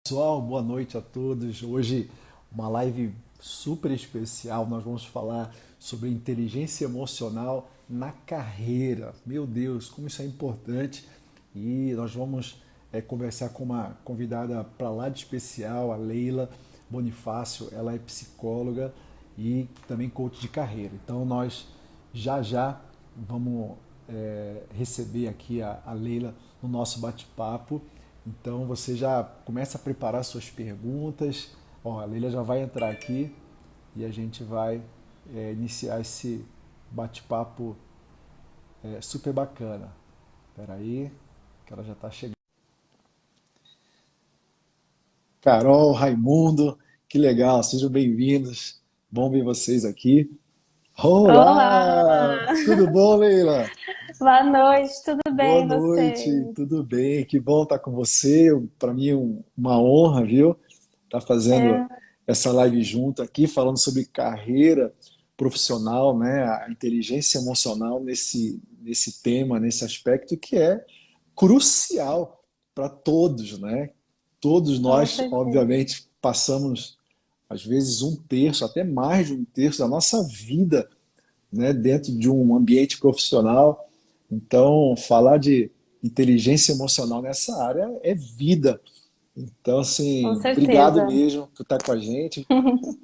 Pessoal, boa noite a todos. Hoje uma live super especial. Nós vamos falar sobre inteligência emocional na carreira. Meu Deus, como isso é importante! E nós vamos conversar com uma convidada para lá de especial, a Leila Bonifácio. Ela é psicóloga e também coach de carreira. Então nós já vamos receber aqui a Leila no nosso bate-papo. Então você já começa a preparar suas perguntas. Ó, a Leila já vai entrar aqui e a gente vai iniciar esse bate-papo super bacana. Espera aí, que ela já está chegando. Carol, Raimundo, que legal, sejam bem-vindos. Bom ver vocês aqui. Olá! Olá! Tudo bom, Leila? Boa noite, tudo Boa bem noite, você? tudo bem? Que bom estar com você. Para mim é uma honra, viu? Estar fazendo É, essa live junto aqui, falando sobre carreira profissional, né? A inteligência emocional nesse tema, nesse aspecto que é crucial para todos, né? Todos com nós, certeza. obviamente, passamos às vezes um terço, até mais de um terço da nossa vida, né, dentro de um ambiente profissional. Então, falar de inteligência emocional nessa área é vida. Então, Com assim, obrigado certeza. mesmo por estar com a gente.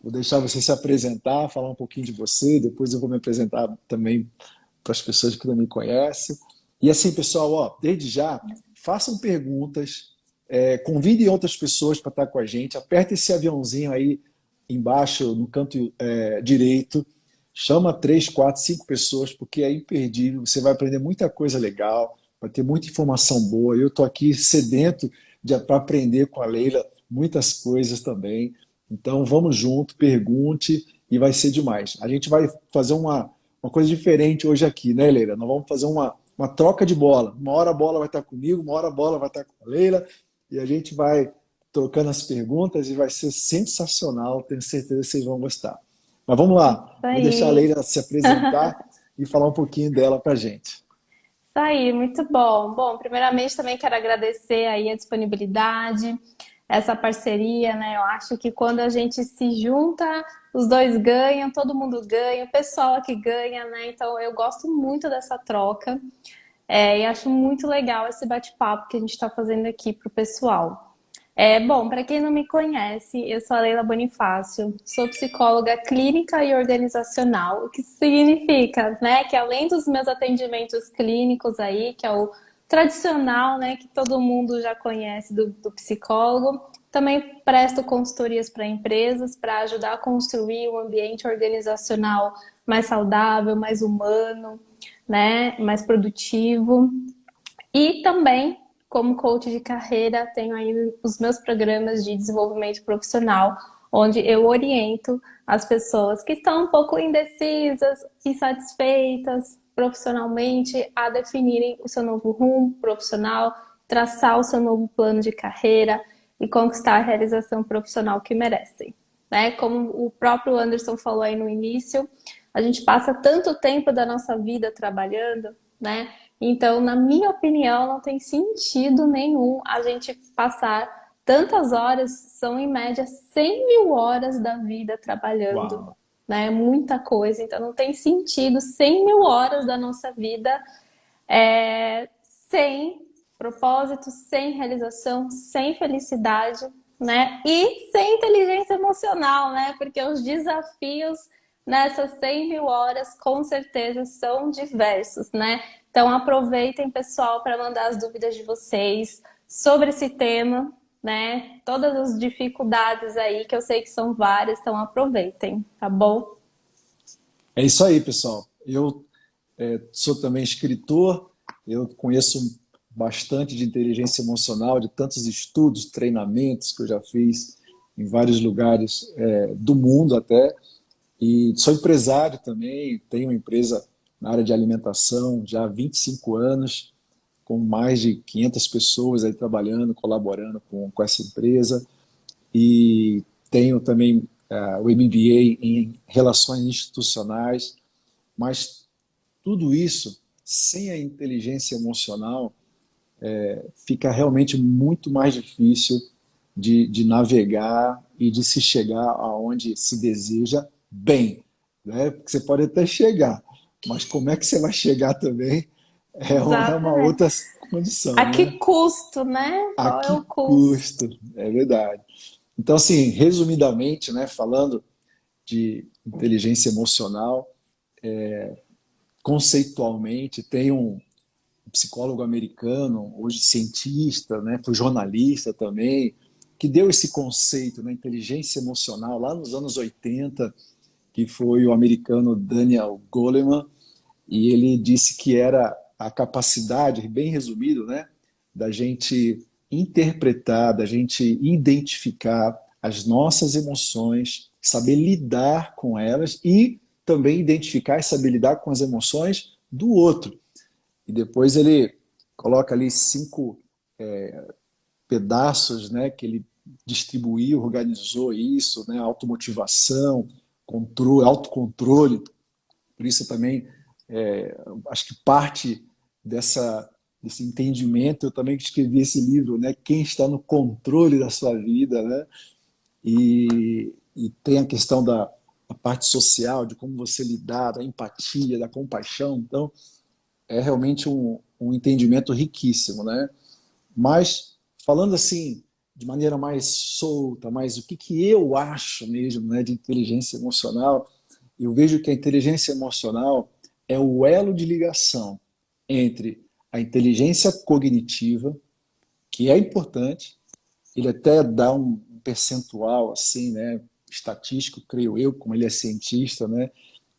Vou deixar você se apresentar, falar um pouquinho de você, depois eu vou me apresentar também para as pessoas que não me conhecem. E assim, pessoal, ó, desde já, façam perguntas, convidem outras pessoas para estar com a gente, aperta esse aviãozinho aí embaixo no canto direito, chama 3, 4, 5 pessoas, porque é imperdível, você vai aprender muita coisa legal, vai ter muita informação boa. Eu estou aqui sedento para aprender com a Leila muitas coisas também. Então vamos junto, pergunte e vai ser demais. A gente vai fazer uma coisa diferente hoje aqui, né, Leila? Nós vamos fazer uma troca de bola. Uma hora a bola vai estar comigo, uma hora a bola vai estar com a Leila, e a gente vai trocando as perguntas e vai ser sensacional. Tenho certeza que vocês vão gostar. Mas vamos lá, Isso vou deixar a aí. Leila se apresentar e falar um pouquinho dela para a gente. Isso aí, muito bom. Bom, primeiramente também quero agradecer aí a disponibilidade, essa parceria, né? Eu acho que quando a gente se junta, os dois ganham, todo mundo ganha, o pessoal aqui ganha, né? Então eu gosto muito dessa troca. E acho muito legal esse bate-papo que a gente está fazendo aqui para o pessoal. Bom, para quem não me conhece, eu sou a Leila Bonifácio, sou psicóloga clínica e organizacional, o que significa, né, que além dos meus atendimentos clínicos aí, que é o tradicional, né, que todo mundo já conhece do psicólogo, também presto consultorias para empresas para ajudar a construir um ambiente organizacional mais saudável, mais humano, né, mais produtivo. E também, como coach de carreira, tenho aí os meus programas de desenvolvimento profissional, onde eu oriento as pessoas que estão um pouco indecisas, insatisfeitas profissionalmente, a definirem o seu novo rumo profissional, traçar o seu novo plano de carreira e conquistar a realização profissional que merecem. Né? Como o próprio Anderson falou aí no início, a gente passa tanto tempo da nossa vida trabalhando, né? Então, na minha opinião, não tem sentido nenhum a gente passar tantas horas, são em média 100 mil horas da vida trabalhando, Uau! né? Muita coisa, então não tem sentido 100 mil horas da nossa vida sem propósito, sem realização, sem felicidade, né? E sem inteligência emocional, né? Porque os desafios nessas 100 mil horas com certeza são diversos, né? Então aproveitem, pessoal, para mandar as dúvidas de vocês sobre esse tema, né? Todas as dificuldades aí, que eu sei que são várias, então aproveitem, tá bom? É isso aí, pessoal. Eu sou também escritor, eu conheço bastante de inteligência emocional, de tantos estudos, treinamentos que eu já fiz em vários lugares do mundo até. E sou empresário também, tenho uma empresa na área de alimentação já há 25 anos, com mais de 500 pessoas aí trabalhando, colaborando com essa empresa. E tenho também o MBA em Relações Institucionais, mas tudo isso, sem a inteligência emocional, fica realmente muito mais difícil de navegar e de se chegar aonde se deseja bem, né? Porque você pode até chegar, mas como é que você vai chegar também é uma Exatamente. outra condição, A né? que custo, né? A Qual é o que custo? custo? É verdade. Então, assim, resumidamente, né, falando de inteligência emocional, conceitualmente, tem um psicólogo americano, hoje cientista, né, foi jornalista também, que deu esse conceito, né, inteligência emocional lá nos anos 80, que foi o americano Daniel Goleman, e ele disse que era a capacidade, bem resumido, né, da gente interpretar, da gente identificar as nossas emoções, saber lidar com elas e também identificar e saber lidar com as emoções do outro. E depois ele coloca ali 5 pedaços, né, que ele distribuiu, organizou isso, né, automotivação, controle, autocontrole. Por isso também acho que parte desse entendimento, eu também escrevi esse livro, né, Quem está no controle da sua vida, né, e tem a questão da parte social, de como você lidar, da empatia, da compaixão. Então, é realmente um entendimento riquíssimo, né? Mas, falando assim, de maneira mais solta, mais o que, que eu acho mesmo, né, de inteligência emocional, eu vejo que a inteligência emocional é o elo de ligação entre a inteligência cognitiva, que é importante, ele até dá um percentual assim, né, estatístico, creio eu, como ele é cientista, né,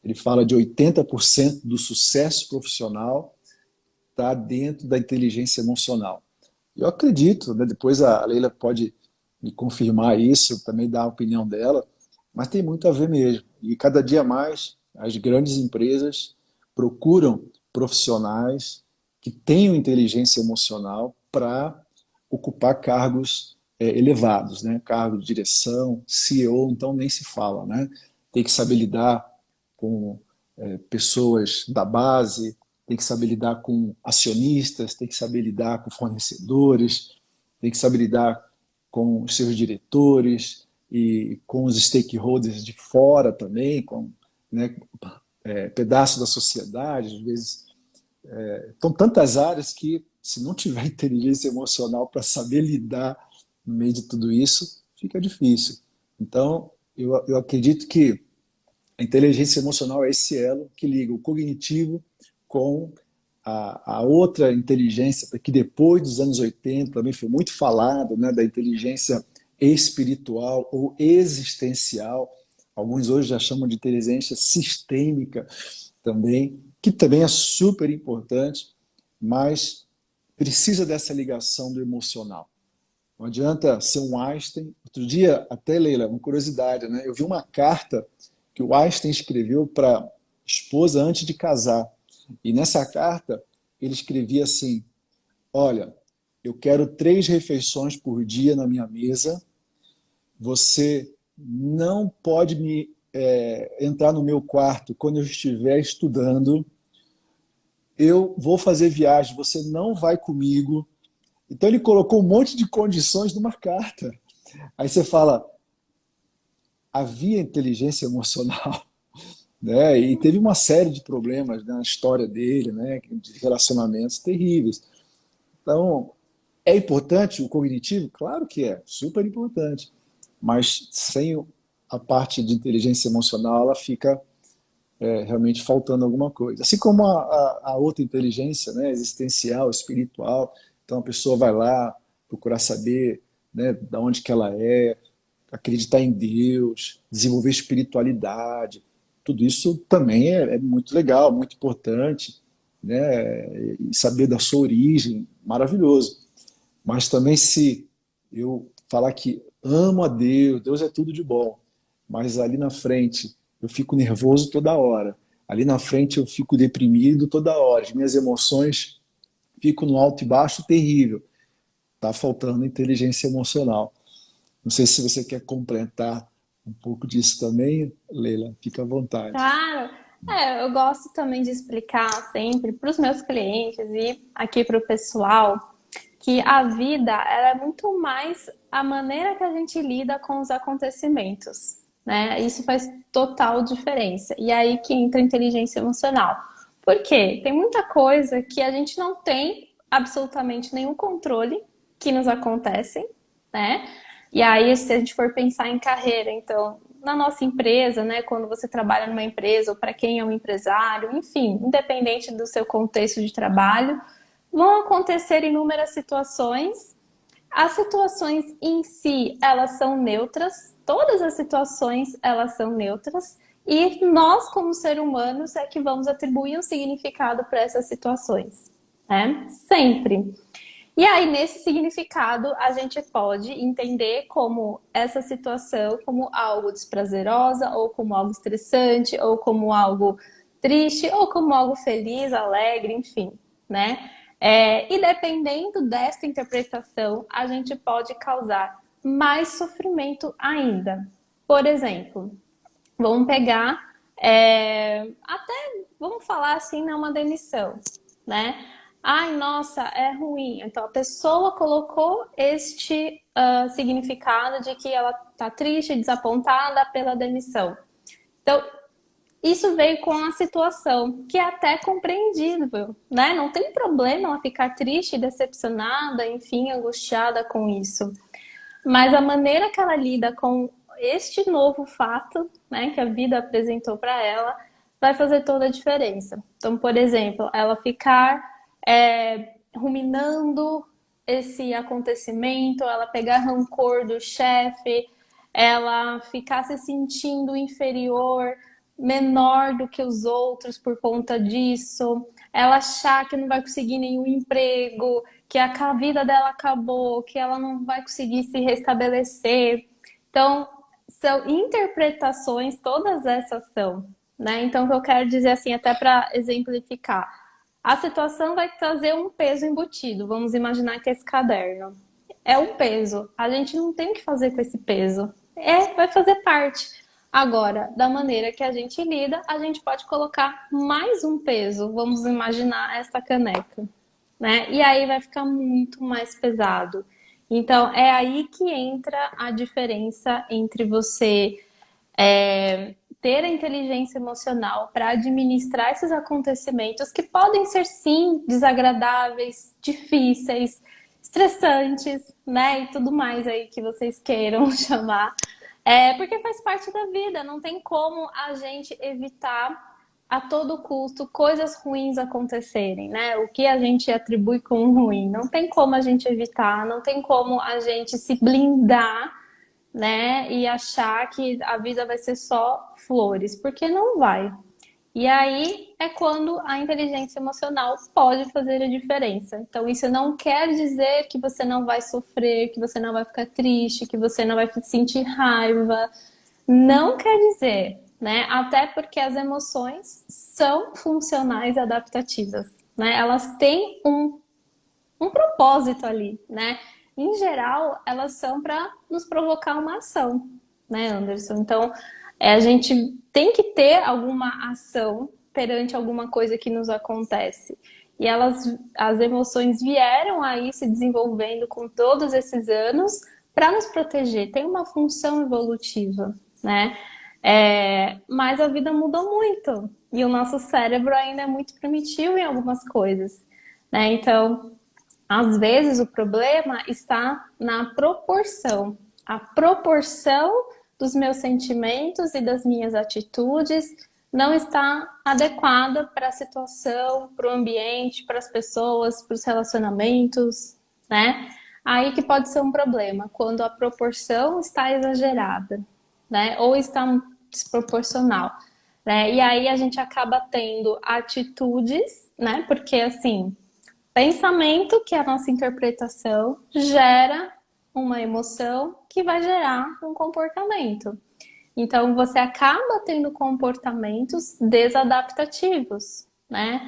ele fala de 80% do sucesso profissional está dentro da inteligência emocional. Eu acredito, né, depois a Leila pode me confirmar isso, também dar a opinião dela, mas tem muito a ver mesmo. E cada dia mais as grandes empresas procuram profissionais que tenham inteligência emocional para ocupar cargos elevados, né? Cargo de direção, CEO, então nem se fala, né? Tem que saber lidar com pessoas da base, tem que saber lidar com acionistas, tem que saber lidar com fornecedores, tem que saber lidar com os seus diretores e com os stakeholders de fora também, com, né, pedaço da sociedade, às vezes. Então, tantas áreas que, se não tiver inteligência emocional para saber lidar no meio de tudo isso, fica difícil. Então, eu acredito que a inteligência emocional é esse elo que liga o cognitivo com a outra inteligência, que depois dos anos 80 também foi muito falado, né, da inteligência espiritual ou existencial. Alguns hoje já chamam de inteligência sistêmica também, que também é super importante, mas precisa dessa ligação do emocional. Não adianta ser um Einstein. Outro dia, até Leila, uma curiosidade, né? Eu vi uma carta que o Einstein escreveu para a esposa antes de casar. E nessa carta, ele escrevia assim: Olha, eu quero 3 refeições por dia na minha mesa. Você não pode entrar no meu quarto quando eu estiver estudando. Eu vou fazer viagem, você não vai comigo. Então ele colocou um monte de condições numa carta. Aí você fala, havia inteligência emocional, né? E teve uma série de problemas na história dele, né? De relacionamentos terríveis. Então, é importante o cognitivo? Claro que é, super importante. Mas sem a parte de inteligência emocional, ela fica realmente faltando alguma coisa. Assim como a outra inteligência, né? Existencial, espiritual. Então a pessoa vai lá procurar saber, né, da onde que ela é, acreditar em Deus, desenvolver espiritualidade, tudo isso também é muito legal, muito importante, né? E saber da sua origem, maravilhoso. Mas também se eu falar que amo a Deus, Deus é tudo de bom, mas ali na frente eu fico nervoso toda hora, ali na frente eu fico deprimido toda hora, as minhas emoções ficam no alto e baixo terrível. Está faltando inteligência emocional. Não sei se você quer completar um pouco disso também, Leila, fica à vontade. Claro. Eu gosto também de explicar sempre para os meus clientes e aqui para o pessoal que a vida ela é muito mais a maneira que a gente lida com os acontecimentos, né? Isso faz total diferença. E aí que entra a inteligência emocional. Por quê? Tem muita coisa que a gente não tem absolutamente nenhum controle que nos acontecem, né? E aí, se a gente for pensar em carreira, então, na nossa empresa, né, quando você trabalha numa empresa, ou para quem é um empresário, enfim, independente do seu contexto de trabalho, vão acontecer inúmeras situações. As situações em si, elas são neutras, todas as situações, elas são neutras, e nós, como seres humanos, é que vamos atribuir um significado para essas situações, né? Sempre. E aí, nesse significado, a gente pode entender como essa situação como algo desprazerosa, ou como algo estressante, ou como algo triste, ou como algo feliz, alegre, enfim, né? E dependendo dessa interpretação, a gente pode causar mais sofrimento ainda. Por exemplo, vamos pegar, até vamos falar assim, numa demissão, né? Ai, nossa, é ruim. Então a pessoa colocou este significado de que ela tá triste, desapontada pela demissão. Então, isso veio com a situação, que é até compreendível, né? Não tem problema ela ficar triste, decepcionada, enfim, angustiada com isso. Mas a maneira que ela lida com este novo fato, né, que a vida apresentou para ela, vai fazer toda a diferença. Então, por exemplo, ela ficar ruminando esse acontecimento, ela pegar rancor do chefe, ela ficar se sentindo inferior, menor do que os outros por conta disso, ela achar que não vai conseguir nenhum emprego, que a vida dela acabou, que ela não vai conseguir se restabelecer. Então, são interpretações, todas essas são, né? Então, o que eu quero dizer assim, até para exemplificar, a situação vai trazer um peso embutido. Vamos imaginar que esse caderno é um peso. A gente não tem o que fazer com esse peso. Vai fazer parte. Agora, da maneira que a gente lida, a gente pode colocar mais um peso. Vamos imaginar essa caneca, né? E aí vai ficar muito mais pesado. Então, é aí que entra a diferença entre você ter a inteligência emocional para administrar esses acontecimentos que podem ser, sim, desagradáveis, difíceis, estressantes, né? E tudo mais aí que vocês queiram chamar. Porque faz parte da vida, não tem como a gente evitar a todo custo coisas ruins acontecerem, né? O que a gente atribui como ruim, não tem como a gente evitar, não tem como a gente se blindar, né? E achar que a vida vai ser só flores, porque não vai. E aí é quando a inteligência emocional pode fazer a diferença. Então, isso não quer dizer que você não vai sofrer, que você não vai ficar triste, que você não vai sentir raiva. Não quer dizer, né? Até porque as emoções são funcionais e adaptativas, né? Elas têm um propósito ali, né? Em geral, elas são para nos provocar uma ação, né, Anderson? Então, a gente tem que ter alguma ação perante alguma coisa que nos acontece. E as emoções vieram aí se desenvolvendo com todos esses anos para nos proteger. Tem uma função evolutiva, né? Mas a vida mudou muito e o nosso cérebro ainda é muito primitivo em algumas coisas, né? Então, às vezes o problema está na proporção. A proporção dos meus sentimentos e das minhas atitudes não está adequada para a situação, para o ambiente, para as pessoas, para os relacionamentos, né? Aí que pode ser um problema, quando a proporção está exagerada, né? Ou está desproporcional, né? E aí a gente acaba tendo atitudes, né? Porque assim, pensamento, que é a nossa interpretação, gera uma emoção que vai gerar um comportamento. Então, você acaba tendo comportamentos desadaptativos, né?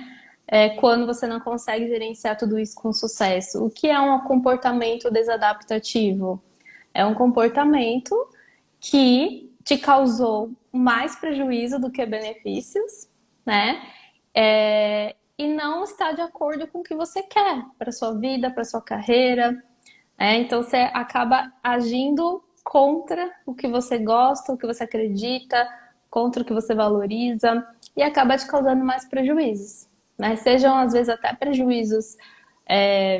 Quando você não consegue gerenciar tudo isso com sucesso. O que é um comportamento desadaptativo? É um comportamento que te causou mais prejuízo do que benefícios, né? e não está de acordo com o que você quer para sua vida, para sua carreira. Então você acaba agindo contra o que você gosta, o que você acredita, contra o que você valoriza e acaba te causando mais prejuízos, né? Sejam às vezes até prejuízos,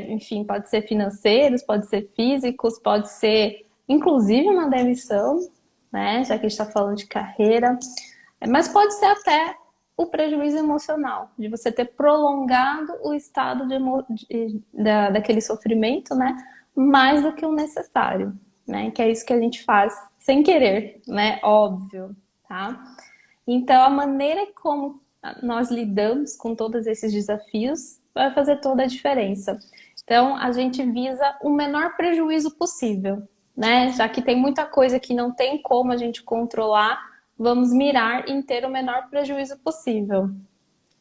enfim, pode ser financeiros, pode ser físicos, pode ser inclusive uma demissão, né? Já que a gente está falando de carreira, mas pode ser até o prejuízo emocional, de você ter prolongado o estado daquele sofrimento, né? Mais do que o necessário, né? Que é isso que a gente faz sem querer, né? Óbvio, tá? Então, a maneira como nós lidamos com todos esses desafios vai fazer toda a diferença. Então, a gente visa o menor prejuízo possível, né? Já que tem muita coisa que não tem como a gente controlar, vamos mirar em ter o menor prejuízo possível.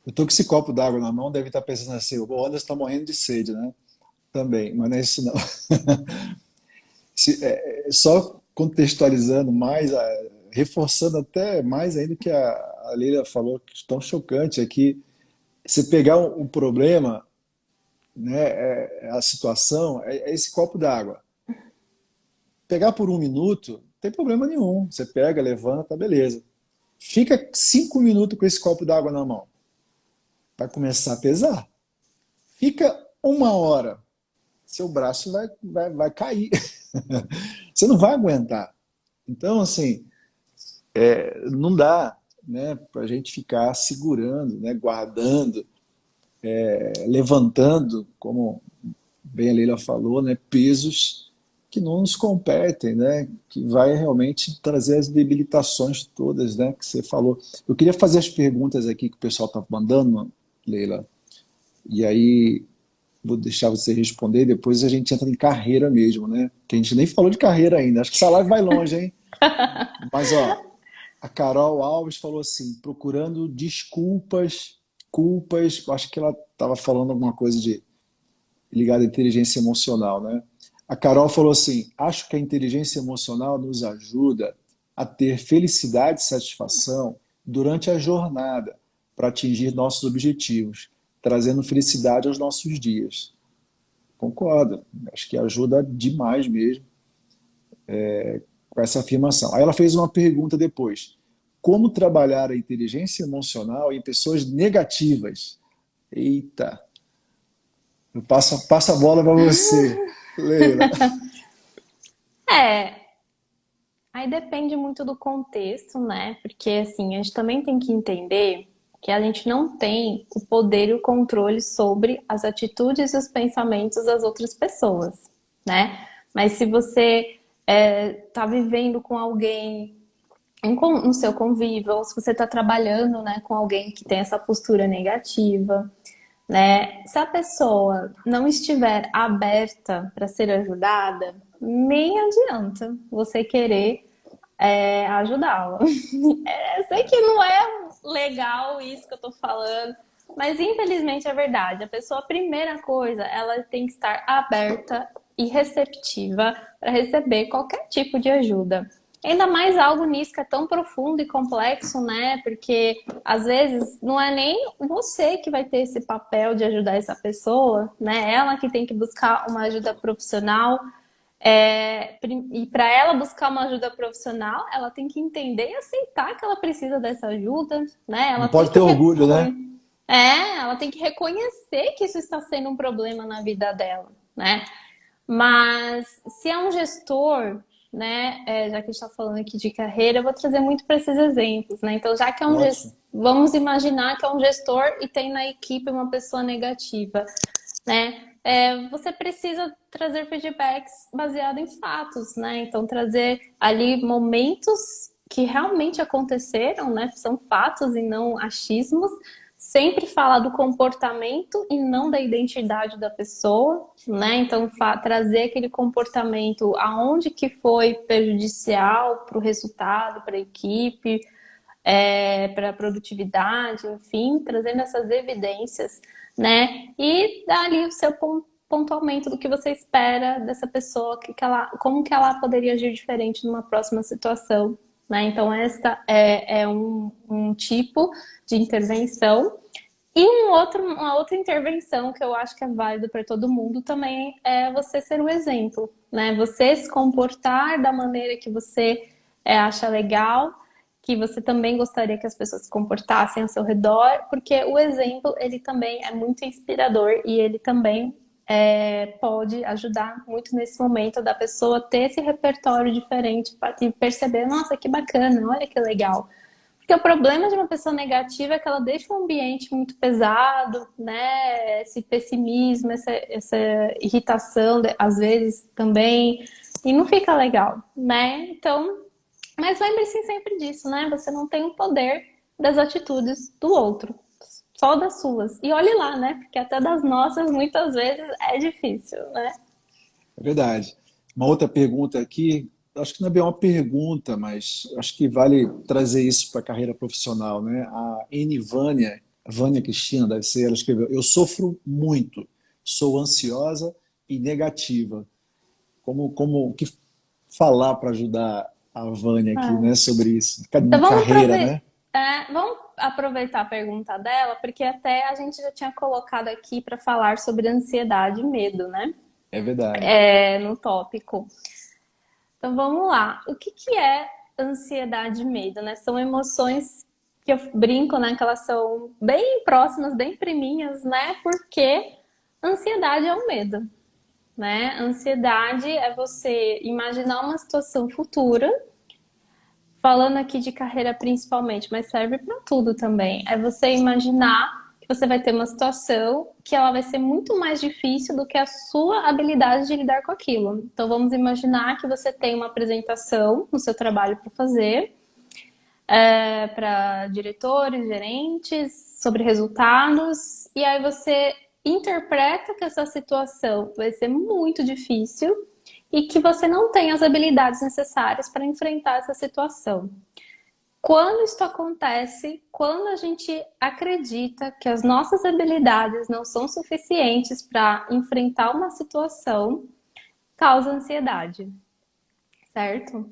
Eu tô com esse copo d'água na mão, deve estar pensando assim, o Anderson está morrendo de sede, né? Também, mas não é isso não. Só contextualizando mais, reforçando até mais ainda que a Leila falou, que é tão chocante, é que você pegar um problema, né, a situação, é esse copo d'água. Pegar por um minuto, não tem problema nenhum. Você pega, levanta, beleza. Fica 5 minutos com esse copo d'água na mão. Vai começar a pesar. Fica 1 hora. Seu braço vai cair. Você não vai aguentar. Então, assim, não dá, né, para a gente ficar segurando, né, guardando, levantando, como bem a Leila falou, né, pesos que não nos competem, né, que vai realmente trazer as debilitações todas, né, que você falou. Eu queria fazer as perguntas aqui que o pessoal está mandando, Leila, e aí vou deixar você responder, depois a gente entra em carreira mesmo, né, que a gente nem falou de carreira ainda, acho que essa live vai longe, hein? Mas, ó, a Carol Alves falou assim, procurando desculpas, culpas, acho que ela estava falando alguma coisa de ligada à inteligência emocional, né? A Carol falou assim, acho que a inteligência emocional nos ajuda a ter felicidade e satisfação durante a jornada para atingir nossos objetivos, trazendo felicidade aos nossos dias. Concordo, acho que ajuda demais mesmo com essa afirmação. Aí ela fez uma pergunta depois. Como trabalhar a inteligência emocional em pessoas negativas? Eita, eu passo a bola para você, Leila. É, aí depende muito do contexto, né? Porque assim, a gente também tem que entender que a gente não tem o poder e o controle sobre as atitudes e os pensamentos das outras pessoas, né? Mas se você tá vivendo com alguém no seu convívio, ou se você está trabalhando, né, com alguém que tem essa postura negativa, né? Se a pessoa não estiver aberta para ser ajudada, nem adianta você querer ajudá-la. Eu sei que não é legal isso que eu tô falando, mas infelizmente é verdade. A pessoa, a primeira coisa, ela tem que estar aberta e receptiva para receber qualquer tipo de ajuda. Ainda mais algo nisso que é tão profundo e complexo, né? Porque às vezes não é nem você que vai ter esse papel de ajudar essa pessoa, né? Ela que tem que buscar uma ajuda profissional. E para ela buscar uma ajuda profissional, ela tem que entender e aceitar que ela precisa dessa ajuda, né? Não pode ter orgulho, né? Ela tem que reconhecer que isso está sendo um problema na vida dela, né? Mas se é um gestor, né? Já que a gente está falando aqui de carreira, eu vou trazer muito para esses exemplos, né? Então, já que é um gestor, Ótimo. vamos imaginar que é um gestor e tem na equipe uma pessoa negativa, né? Você precisa trazer feedbacks baseados em fatos, né? Então, trazer ali momentos que realmente aconteceram, né? São fatos e não achismos. Sempre falar do comportamento e não da identidade da pessoa, né? Então, trazer aquele comportamento aonde que foi prejudicial para o resultado, para a equipe, para a produtividade, enfim, trazendo essas evidências, né? E dar ali o seu pontuamento do que você espera dessa pessoa, como que ela poderia agir diferente numa próxima situação, né? Então, esta é um tipo de intervenção. E uma outra intervenção que eu acho que é válido para todo mundo também é você ser um exemplo, né? Você se comportar da maneira que você acha legal, que você também gostaria que as pessoas se comportassem ao seu redor, porque o exemplo, ele também é muito inspirador e ele também pode ajudar muito nesse momento da pessoa ter esse repertório diferente para perceber, nossa, que bacana, olha que legal. Porque o problema de uma pessoa negativa é que ela deixa o ambiente muito pesado, né? Esse pessimismo, essa irritação, às vezes também, e não fica legal, né? Então, mas lembre-se sempre disso, né? Você não tem o poder das atitudes do outro, só das suas. E olhe lá, né? Porque até das nossas, muitas vezes, é difícil, né? É verdade. Uma outra pergunta aqui, acho que não é bem uma pergunta, mas acho que vale trazer isso para a carreira profissional, né? A N. Vânia, Vânia Cristina, deve ser, ela escreveu: eu sofro muito, sou ansiosa e negativa. O que falar para ajudar a Vânia aqui, né, É. sobre isso? Então Em carreira, né? vamos aproveitar a pergunta dela, porque até a gente já tinha colocado aqui para falar sobre ansiedade e medo, né? É verdade. No tópico. Então vamos lá. O que que é ansiedade e medo, né? São emoções que eu brinco, né? Que elas são bem próximas, bem priminhas, né? Porque ansiedade é o medo, né? Ansiedade é você imaginar uma situação futura, falando aqui de carreira principalmente, mas serve para tudo também. É você imaginar que você vai ter uma situação que ela vai ser muito mais difícil do que a sua habilidade de lidar com aquilo. Então vamos imaginar que você tem uma apresentação no seu trabalho para fazer, para diretores, gerentes, sobre resultados, e aí você interpreta que essa situação vai ser muito difícil e que você não tem as habilidades necessárias para enfrentar essa situação. Quando isso acontece, quando a gente acredita que as nossas habilidades não são suficientes para enfrentar uma situação, causa ansiedade, certo?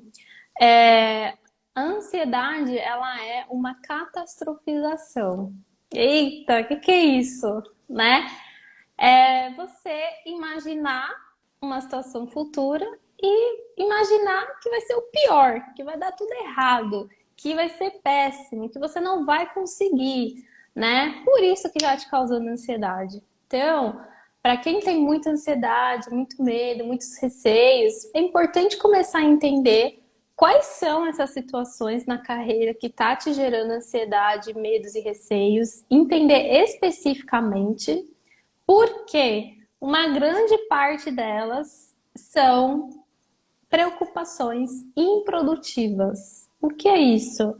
A ansiedade, ela é uma catastrofização. Eita, o que é isso, né? É você imaginar uma situação futura e imaginar que vai ser o pior, que vai dar tudo errado, que vai ser péssimo, que você não vai conseguir, né? Por isso que vai te causando ansiedade. Então, para quem tem muita ansiedade, muito medo, muitos receios, é importante começar a entender quais são essas situações na carreira que tá te gerando ansiedade, medos e receios, entender especificamente porque uma grande parte delas são preocupações improdutivas. O que é isso?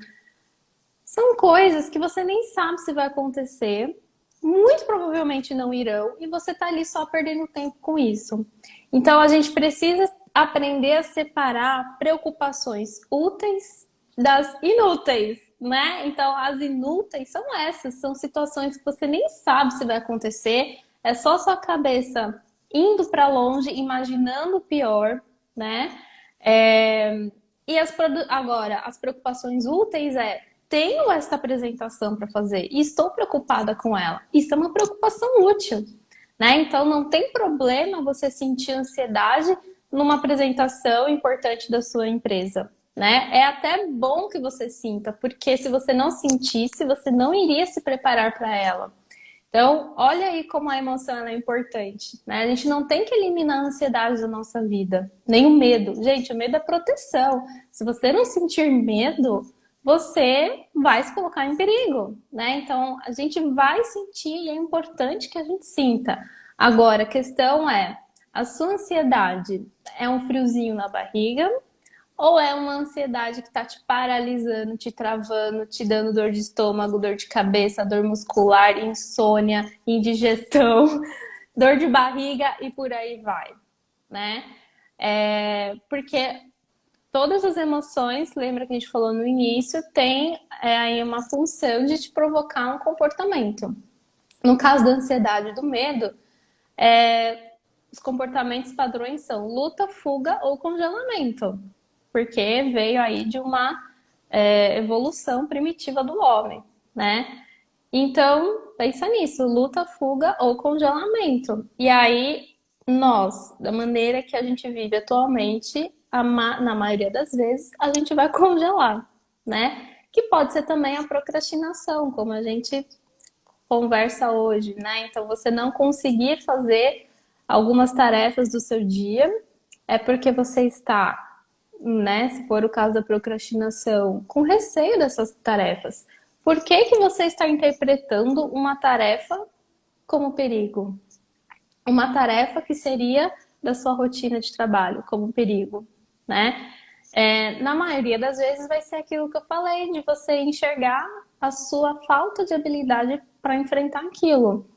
São coisas que você nem sabe se vai acontecer, muito provavelmente não irão, e você está ali só perdendo tempo com isso. Então a gente precisa aprender a separar preocupações úteis das inúteis, né? Então as inúteis são essas, são situações que você nem sabe se vai acontecer, é só sua cabeça indo para longe, imaginando o pior, né? Agora, as preocupações úteis tenho esta apresentação para fazer e estou preocupada com ela. Isso é uma preocupação útil, né? Então não tem problema você sentir ansiedade numa apresentação importante da sua empresa, né? É até bom que você sinta, porque se você não sentisse, você não iria se preparar para ela. Então, olha aí como a emoção é importante, né? A gente não tem que eliminar a ansiedade da nossa vida, nem o medo. Gente, o medo é proteção. Se você não sentir medo, você vai se colocar em perigo, né? Então, a gente vai sentir e é importante que a gente sinta. Agora, a questão é, a sua ansiedade é um friozinho na barriga ou é uma ansiedade que tá te paralisando, te travando, te dando dor de estômago, dor de cabeça, dor muscular, insônia, indigestão, dor de barriga e por aí vai, né? Porque todas as emoções, lembra que a gente falou no início, tem aí uma função de te provocar um comportamento. No caso da ansiedade e do medo, os comportamentos padrões são luta, fuga ou congelamento, porque veio aí de uma evolução primitiva do homem, né? Então, pensa nisso, luta, fuga ou congelamento. E aí, nós, da maneira que a gente vive atualmente, na maioria das vezes, a gente vai congelar, né? Que pode ser também a procrastinação, como a gente conversa hoje, né? Então, você não conseguir fazer algumas tarefas do seu dia é porque você está, né? Se for o caso da procrastinação, com receio dessas tarefas. Por que que você está interpretando uma tarefa como perigo? Uma tarefa que seria da sua rotina de trabalho como perigo, né? Na maioria das vezes vai ser aquilo que eu falei, de você enxergar a sua falta de habilidade para enfrentar aquilo.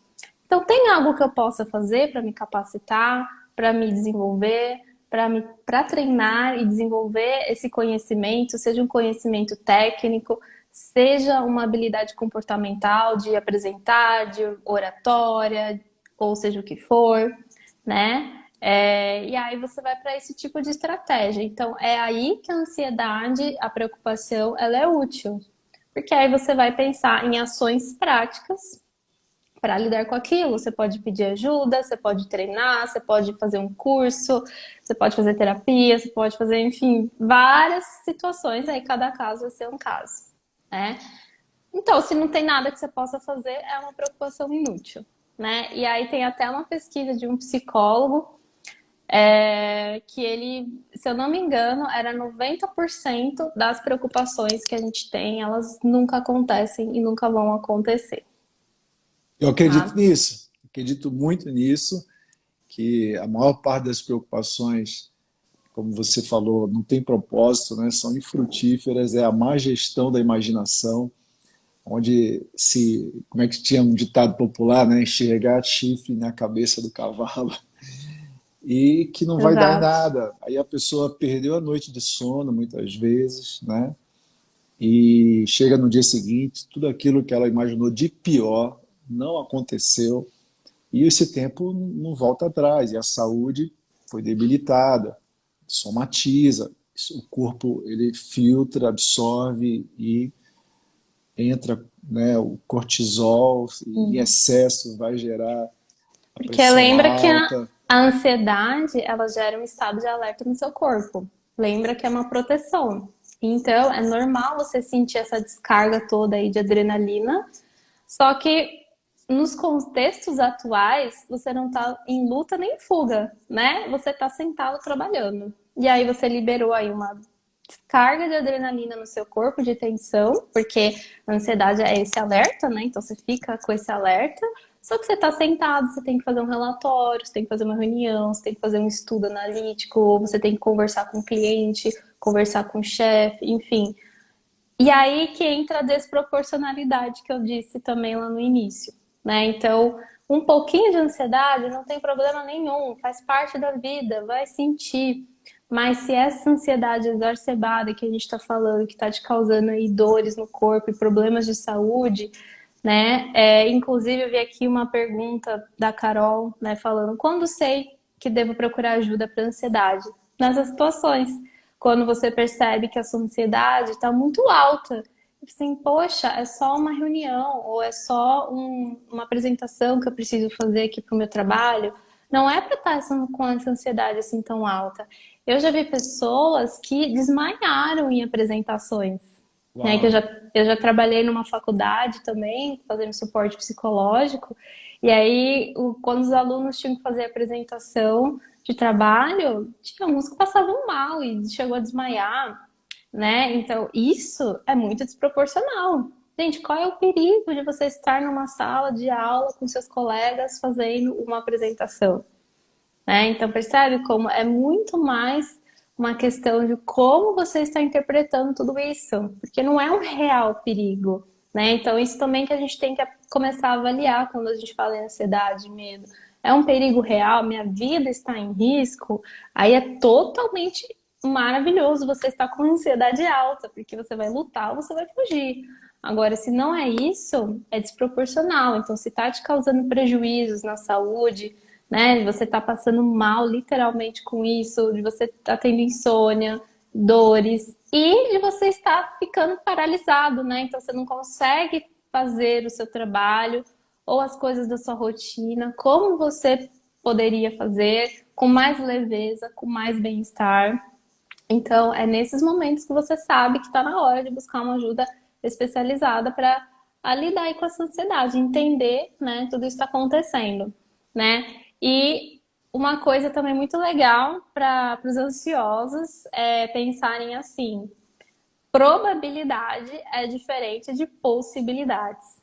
Então, tem algo que eu possa fazer para me capacitar, para me desenvolver, para treinar e desenvolver esse conhecimento, seja um conhecimento técnico, seja uma habilidade comportamental de apresentar, de oratória, ou seja o que for, né? E aí você vai para esse tipo de estratégia. Então, é aí que a ansiedade, a preocupação, ela é útil. Porque aí você vai pensar em ações práticas para lidar com aquilo. Você pode pedir ajuda, você pode treinar, você pode fazer um curso, você pode fazer terapia, você pode fazer, enfim, várias situações. Aí cada caso vai ser um caso, né? Então, se não tem nada que você possa fazer, é uma preocupação inútil, né? E aí tem até uma pesquisa de um psicólogo que ele, se eu não me engano, era 90% das preocupações que a gente tem, elas nunca acontecem e nunca vão acontecer, Eu acredito tá? nisso, acredito muito nisso, que a maior parte das preocupações, como você falou, não tem propósito, né? São infrutíferas, é a má gestão da imaginação, onde como é que tinha um ditado popular, né? Enxergar chifre na cabeça do cavalo, e que não vai dar em Exato. nada. Aí a pessoa perdeu a noite de sono muitas vezes, né? E chega no dia seguinte, tudo aquilo que ela imaginou de pior não aconteceu, e esse tempo não volta atrás, e a saúde foi debilitada, somatiza, o corpo ele filtra, absorve e entra, né, o cortisol em excesso vai gerar a Porque pressão lembra que alta. a ansiedade, ela gera um estado de alerta no seu corpo. Lembra que é uma proteção. Então, é normal você sentir essa descarga toda aí de adrenalina, só que nos contextos atuais, você não tá em luta nem fuga, né? Você tá sentado trabalhando. E aí você liberou aí uma descarga de adrenalina no seu corpo, de tensão, porque a ansiedade é esse alerta, né? Então você fica com esse alerta. Só que você está sentado, você tem que fazer um relatório, você tem que fazer uma reunião, você tem que fazer um estudo analítico, você tem que conversar com o cliente, conversar com o chefe, enfim. E aí que entra a desproporcionalidade que eu disse também lá no início, né? Então, um pouquinho de ansiedade não tem problema nenhum, faz parte da vida, vai sentir. Mas se essa ansiedade exacerbada que a gente está falando, que está te causando aí dores no corpo e problemas de saúde, né? Inclusive, eu vi aqui uma pergunta da Carol, né, falando: quando sei que devo procurar ajuda para ansiedade? Nessas situações, quando você percebe que a sua ansiedade está muito alta, assim, poxa, é só uma reunião ou é só uma apresentação que eu preciso fazer aqui para o meu trabalho, não é para estar com essa ansiedade assim tão alta. Eu já vi pessoas que desmaiaram em apresentações, né? Que Uau! eu já trabalhei numa faculdade também, fazendo suporte psicológico, e aí, quando os alunos tinham que fazer apresentação de trabalho, tinha uns que passavam mal e chegou a desmaiar, né? Então, isso é muito desproporcional. Gente, qual é o perigo de você estar numa sala de aula com seus colegas fazendo uma apresentação? Né? Então, percebe como é muito mais uma questão de como você está interpretando tudo isso, porque não é um real perigo, né? Então, isso também que a gente tem que começar a avaliar quando a gente fala em ansiedade, medo. É um perigo real? Minha vida está em risco? Aí é totalmente maravilhoso você estar com ansiedade alta, porque você vai lutar ou você vai fugir. Agora, se não é isso, é desproporcional. Então, se está te causando prejuízos na saúde, né? De você tá passando mal literalmente com isso, de você tá tendo insônia, dores e de você estar ficando paralisado, né? Então você não consegue fazer o seu trabalho ou as coisas da sua rotina, como você poderia fazer com mais leveza, com mais bem-estar. Então, é nesses momentos que você sabe que está na hora de buscar uma ajuda especializada para lidar aí com essa ansiedade, entender, né, tudo isso está acontecendo, né? E uma coisa também muito legal para os ansiosos é pensarem assim: probabilidade é diferente de possibilidades.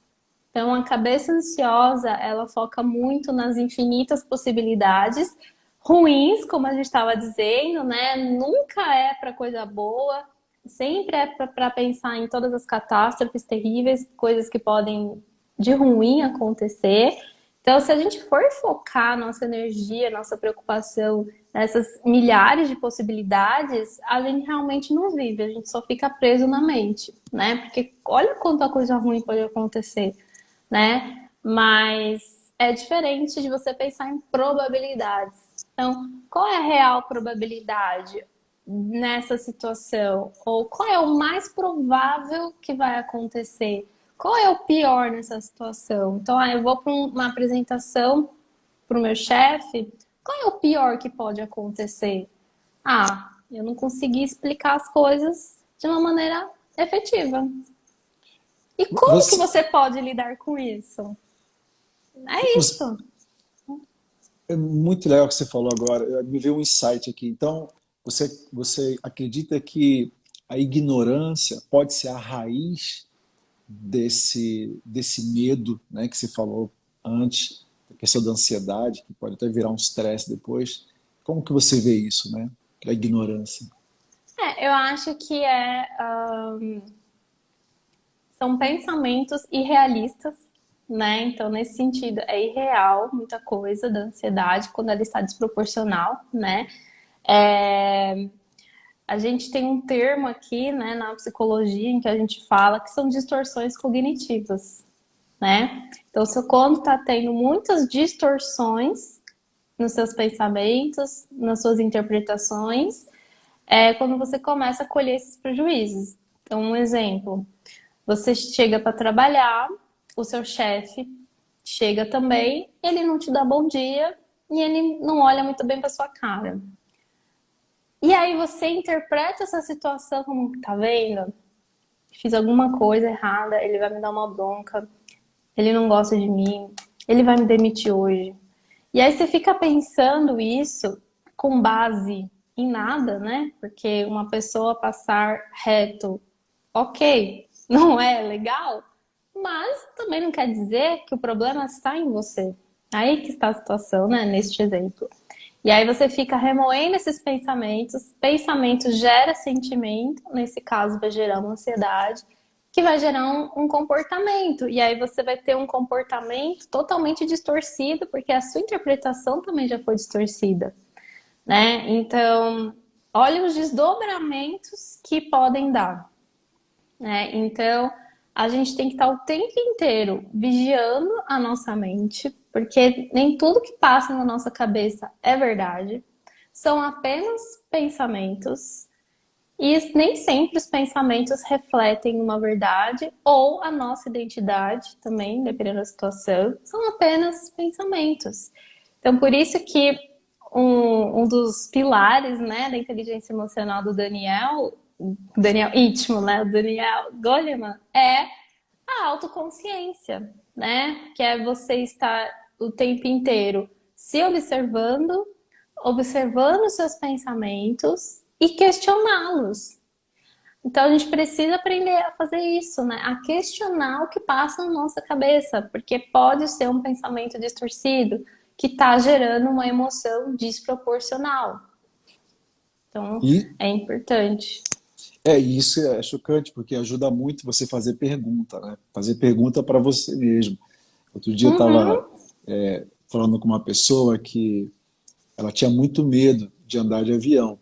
Então, a cabeça ansiosa, ela foca muito nas infinitas possibilidades ruins, como a gente estava dizendo, né? Nunca é para coisa boa, sempre é para pensar em todas as catástrofes terríveis, coisas que podem de ruim acontecer. Então, se a gente for focar nossa energia, nossa preocupação nessas milhares de possibilidades, a gente realmente não vive, a gente só fica preso na mente, né? Porque olha quanta coisa ruim pode acontecer, né? Mas é diferente de você pensar em probabilidades. Então, qual é a real probabilidade nessa situação? Ou qual é o mais provável que vai acontecer? Qual é o pior nessa situação? Então, eu vou para uma apresentação para o meu chefe. Qual é o pior que pode acontecer? Ah, eu não consegui explicar as coisas de uma maneira efetiva. E como que Você, você pode lidar com isso? É você- isso. é muito legal o que você falou agora. Me veio um insight aqui. Então, você acredita que a ignorância pode ser a raiz desse medo, né, que você falou antes, a questão da ansiedade, que pode até virar um estresse depois. Como que você vê isso, né? A ignorância. Eu acho que são pensamentos irrealistas, né? Então, nesse sentido, é irreal muita coisa da ansiedade quando ela está desproporcional, né? É, A gente tem um termo aqui, né, na psicologia em que a gente fala que são distorções cognitivas, né? Então, se quando está tendo muitas distorções nos seus pensamentos, nas suas interpretações, é quando você começa a colher esses prejuízos. Então, um exemplo: você chega para trabalhar, o seu chefe chega também, ele não te dá bom dia e ele não olha muito bem para sua cara. E aí você interpreta essa situação como, tá vendo? Fiz alguma coisa errada, ele vai me dar uma bronca, ele não gosta de mim, ele vai me demitir hoje. E aí você fica pensando isso com base em nada, né? Porque uma pessoa passar reto, ok, não é legal, mas também não quer dizer que o problema está em você. Aí que está a situação, né? Neste exemplo. E aí você fica remoendo esses pensamentos. Pensamento gera sentimento, nesse caso vai gerar uma ansiedade, que vai gerar um comportamento. E aí você vai ter um comportamento totalmente distorcido, porque a sua interpretação também já foi distorcida, né? Então, olha os desdobramentos que podem dar, né? Então, a gente tem que estar o tempo inteiro vigiando a nossa mente, porque nem tudo que passa na nossa cabeça é verdade. São apenas pensamentos. E nem sempre os pensamentos refletem uma verdade ou a nossa identidade também, dependendo da situação. São apenas pensamentos. Então, por isso que um dos pilares, né, da inteligência emocional do Daniel Itmo, né, o Daniel Goleman, é a autoconsciência, né? Que é você estar o tempo inteiro se observando, observando os seus pensamentos e questioná-los. Então a gente precisa aprender a fazer isso, né? A questionar o que passa na nossa cabeça, porque pode ser um pensamento distorcido que está gerando uma emoção desproporcional. Então E é importante. isso é chocante, porque ajuda muito você fazer pergunta, né? Fazer pergunta para você mesmo. Outro dia eu Uhum. estava falando com uma pessoa que ela tinha muito medo de andar de avião.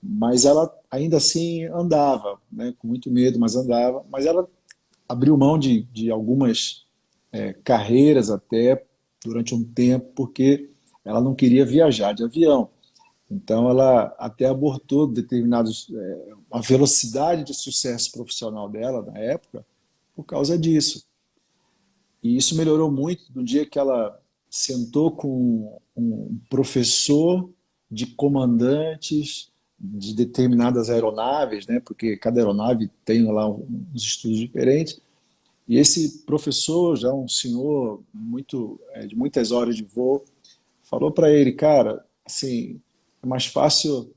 Mas ela ainda assim andava, né? Com muito medo, mas andava. Mas ela abriu mão de algumas carreiras até durante um tempo, porque ela não queria viajar de avião. Então ela até abortou determinados, a velocidade de sucesso profissional dela na época por causa disso. E isso melhorou muito no dia que ela sentou com um professor de comandantes de determinadas aeronaves, né? Porque cada aeronave tem lá uns estudos diferentes. E esse professor, já um senhor de muitas horas de voo, falou para ele, cara, assim, é mais fácil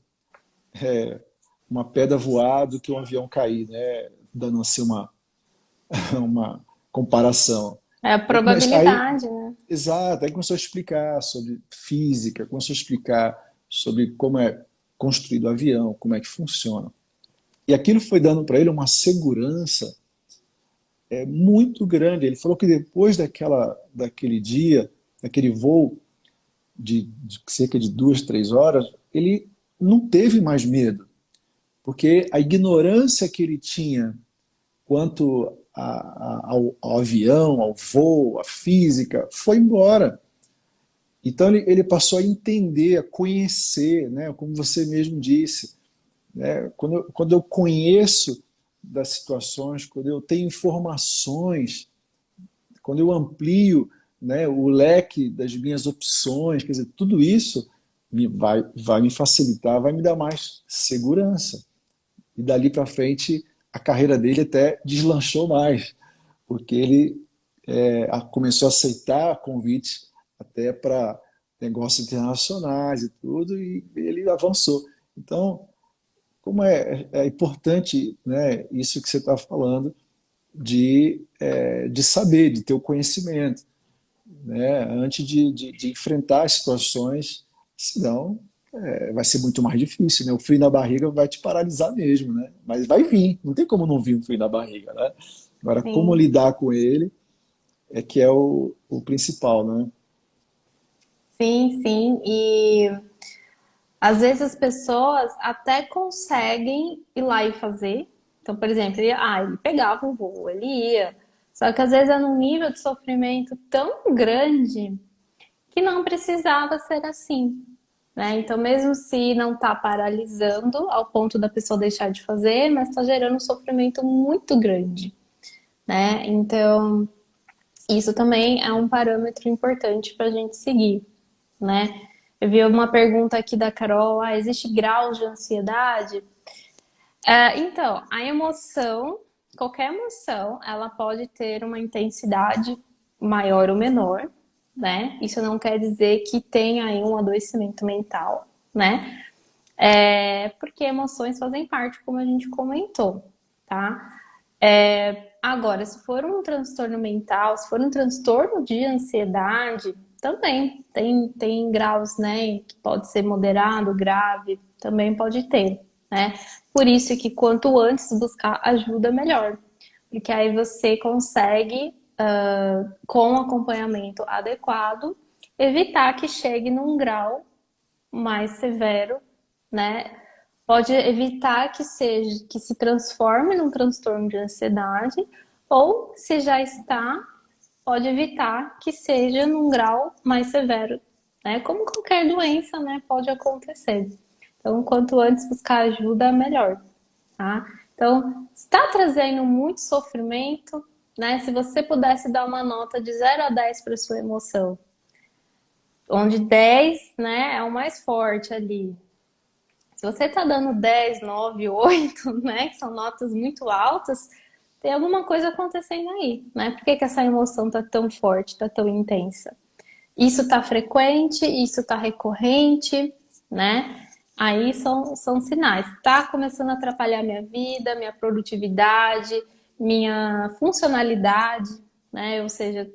uma pedra voar do que um avião cair, né? Dando assim uma comparação. É a Aí, probabilidade, né? exato, aí começou a explicar sobre física, começou a explicar sobre como é construído o avião, como é que funciona. E aquilo foi dando para ele uma segurança muito grande. Ele falou que depois daquele dia, daquele voo de cerca de 2, 3 horas, ele não teve mais medo, porque a ignorância que ele tinha quanto ao avião, ao voo, à física, foi embora. Então ele passou a entender, a conhecer, né? Como você mesmo disse, né? Quando eu conheço das situações, quando eu tenho informações, quando eu amplio, né, o leque das minhas opções, quer dizer, tudo isso vai me facilitar, vai me dar mais segurança. E dali para frente, a carreira dele até deslanchou mais, porque ele começou a aceitar convites até para negócios internacionais e tudo, e ele avançou. Então, como é importante, né, isso que você está falando, de saber, de ter o conhecimento, né, antes de enfrentar as situações, senão vai ser muito mais difícil, né? O frio na barriga vai te paralisar mesmo, né? Mas vai vir, não tem como não vir um frio na barriga, né? Agora, como Sim. lidar com ele é que é o principal, né? Sim, sim. E às vezes as pessoas até conseguem ir lá e fazer. Então, por exemplo, ele pegava um voo, ele ia. Só que às vezes é num nível de sofrimento tão grande que não precisava ser assim, né? Então, mesmo se não está paralisando ao ponto da pessoa deixar de fazer, mas está gerando um sofrimento muito grande, né? Então, isso também é um parâmetro importante para a gente seguir, né? Eu vi uma pergunta aqui da Carol, existe grau de ansiedade? Então, a emoção, qualquer emoção, ela pode ter uma intensidade maior ou menor, né? Isso não quer dizer que tenha aí um adoecimento mental, né? Porque emoções fazem parte, como a gente comentou, tá? Agora, se for um transtorno mental, se for um transtorno de ansiedade, também tem graus, né? Que pode ser moderado, grave, também pode ter, né? Por isso que quanto antes buscar ajuda, melhor. Porque aí você consegue, com acompanhamento adequado, evitar que chegue num grau mais severo, né? Pode evitar que se transforme num transtorno de ansiedade, ou se já está, pode evitar que seja num grau mais severo, né? Como qualquer doença, né? Pode acontecer. Então, quanto antes buscar ajuda, melhor, tá? Então, está trazendo muito sofrimento, né? Se você pudesse dar uma nota de 0 a 10 para sua emoção, onde 10, né, é o mais forte ali. Se você está dando 10, 9, 8, né, que são notas muito altas, tem alguma coisa acontecendo aí, né? Por que essa emoção está tão forte, está tão intensa? Isso está frequente, isso está recorrente, né? Aí são sinais. Está começando a atrapalhar minha vida, minha produtividade, minha funcionalidade, né? Ou seja,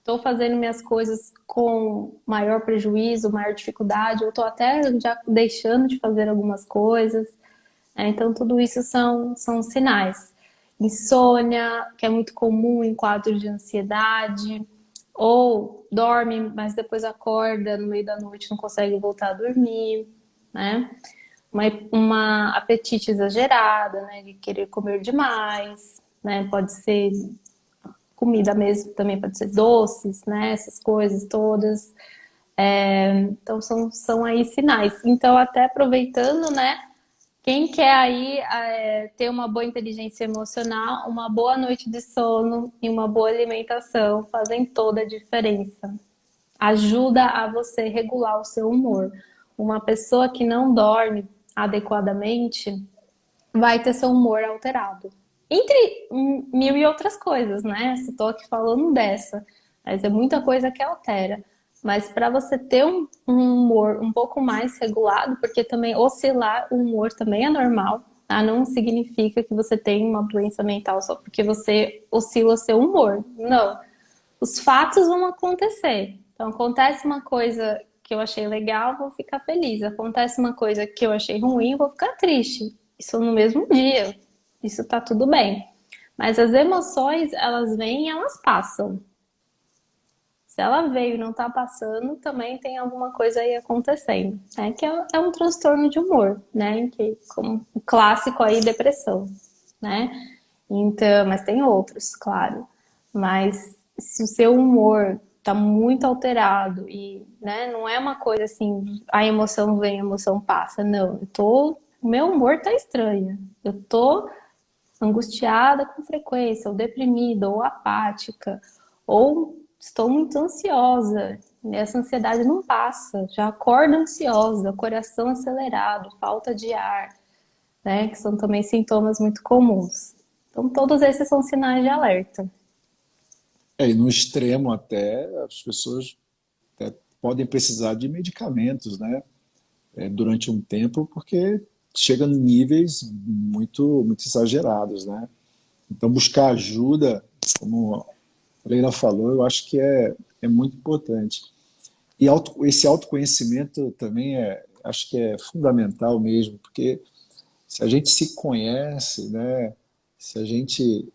estou fazendo minhas coisas com maior prejuízo, maior dificuldade, ou estou até já deixando de fazer algumas coisas. Então, tudo isso são sinais. Insônia, que é muito comum em quadros de ansiedade, ou dorme, mas depois acorda no meio da noite, não consegue voltar a dormir, né? Uma apetite exagerada, né? De querer comer demais, né? Pode ser comida mesmo, também pode ser doces, né? Essas coisas todas. Então, são aí sinais. Então, até aproveitando, né? Quem quer aí ter uma boa inteligência emocional, uma boa noite de sono e uma boa alimentação fazem toda a diferença. Ajuda a você regular o seu humor. Uma pessoa que não dorme adequadamente vai ter seu humor alterado. Entre mil e outras coisas, né? Estou aqui falando dessa, mas é muita coisa que altera. Mas para você ter um humor um pouco mais regulado, porque também oscilar o humor também é normal, tá? Não significa que você tem uma doença mental só porque você oscila o seu humor. Não. Os fatos vão acontecer. Então, acontece uma coisa que eu achei legal, vou ficar feliz. Acontece uma coisa que eu achei ruim, vou ficar triste. Isso no mesmo dia. Isso tá tudo bem. Mas as emoções, elas vêm e elas passam. Se ela veio e não tá passando, também tem alguma coisa aí acontecendo, né? Que é um transtorno de humor, né? Que, como o clássico aí, depressão, né? Então, mas tem outros, claro. Mas se o seu humor tá muito alterado e, né, não é uma coisa assim, a emoção vem, a emoção passa. Não, o meu humor tá estranho. Eu tô angustiada com frequência, ou deprimida, ou apática, ou estou muito ansiosa. Essa ansiedade não passa, já acordo ansiosa, coração acelerado, falta de ar, né? Que são também sintomas muito comuns. Então, todos esses são sinais de alerta. E no extremo até, as pessoas até podem precisar de medicamentos, né? Durante um tempo, porque chega em níveis muito exagerados, né? Então, buscar ajuda, como a Leila falou, eu acho que é muito importante. E esse autoconhecimento também acho que é fundamental mesmo, porque se a gente se conhece, né? Se a gente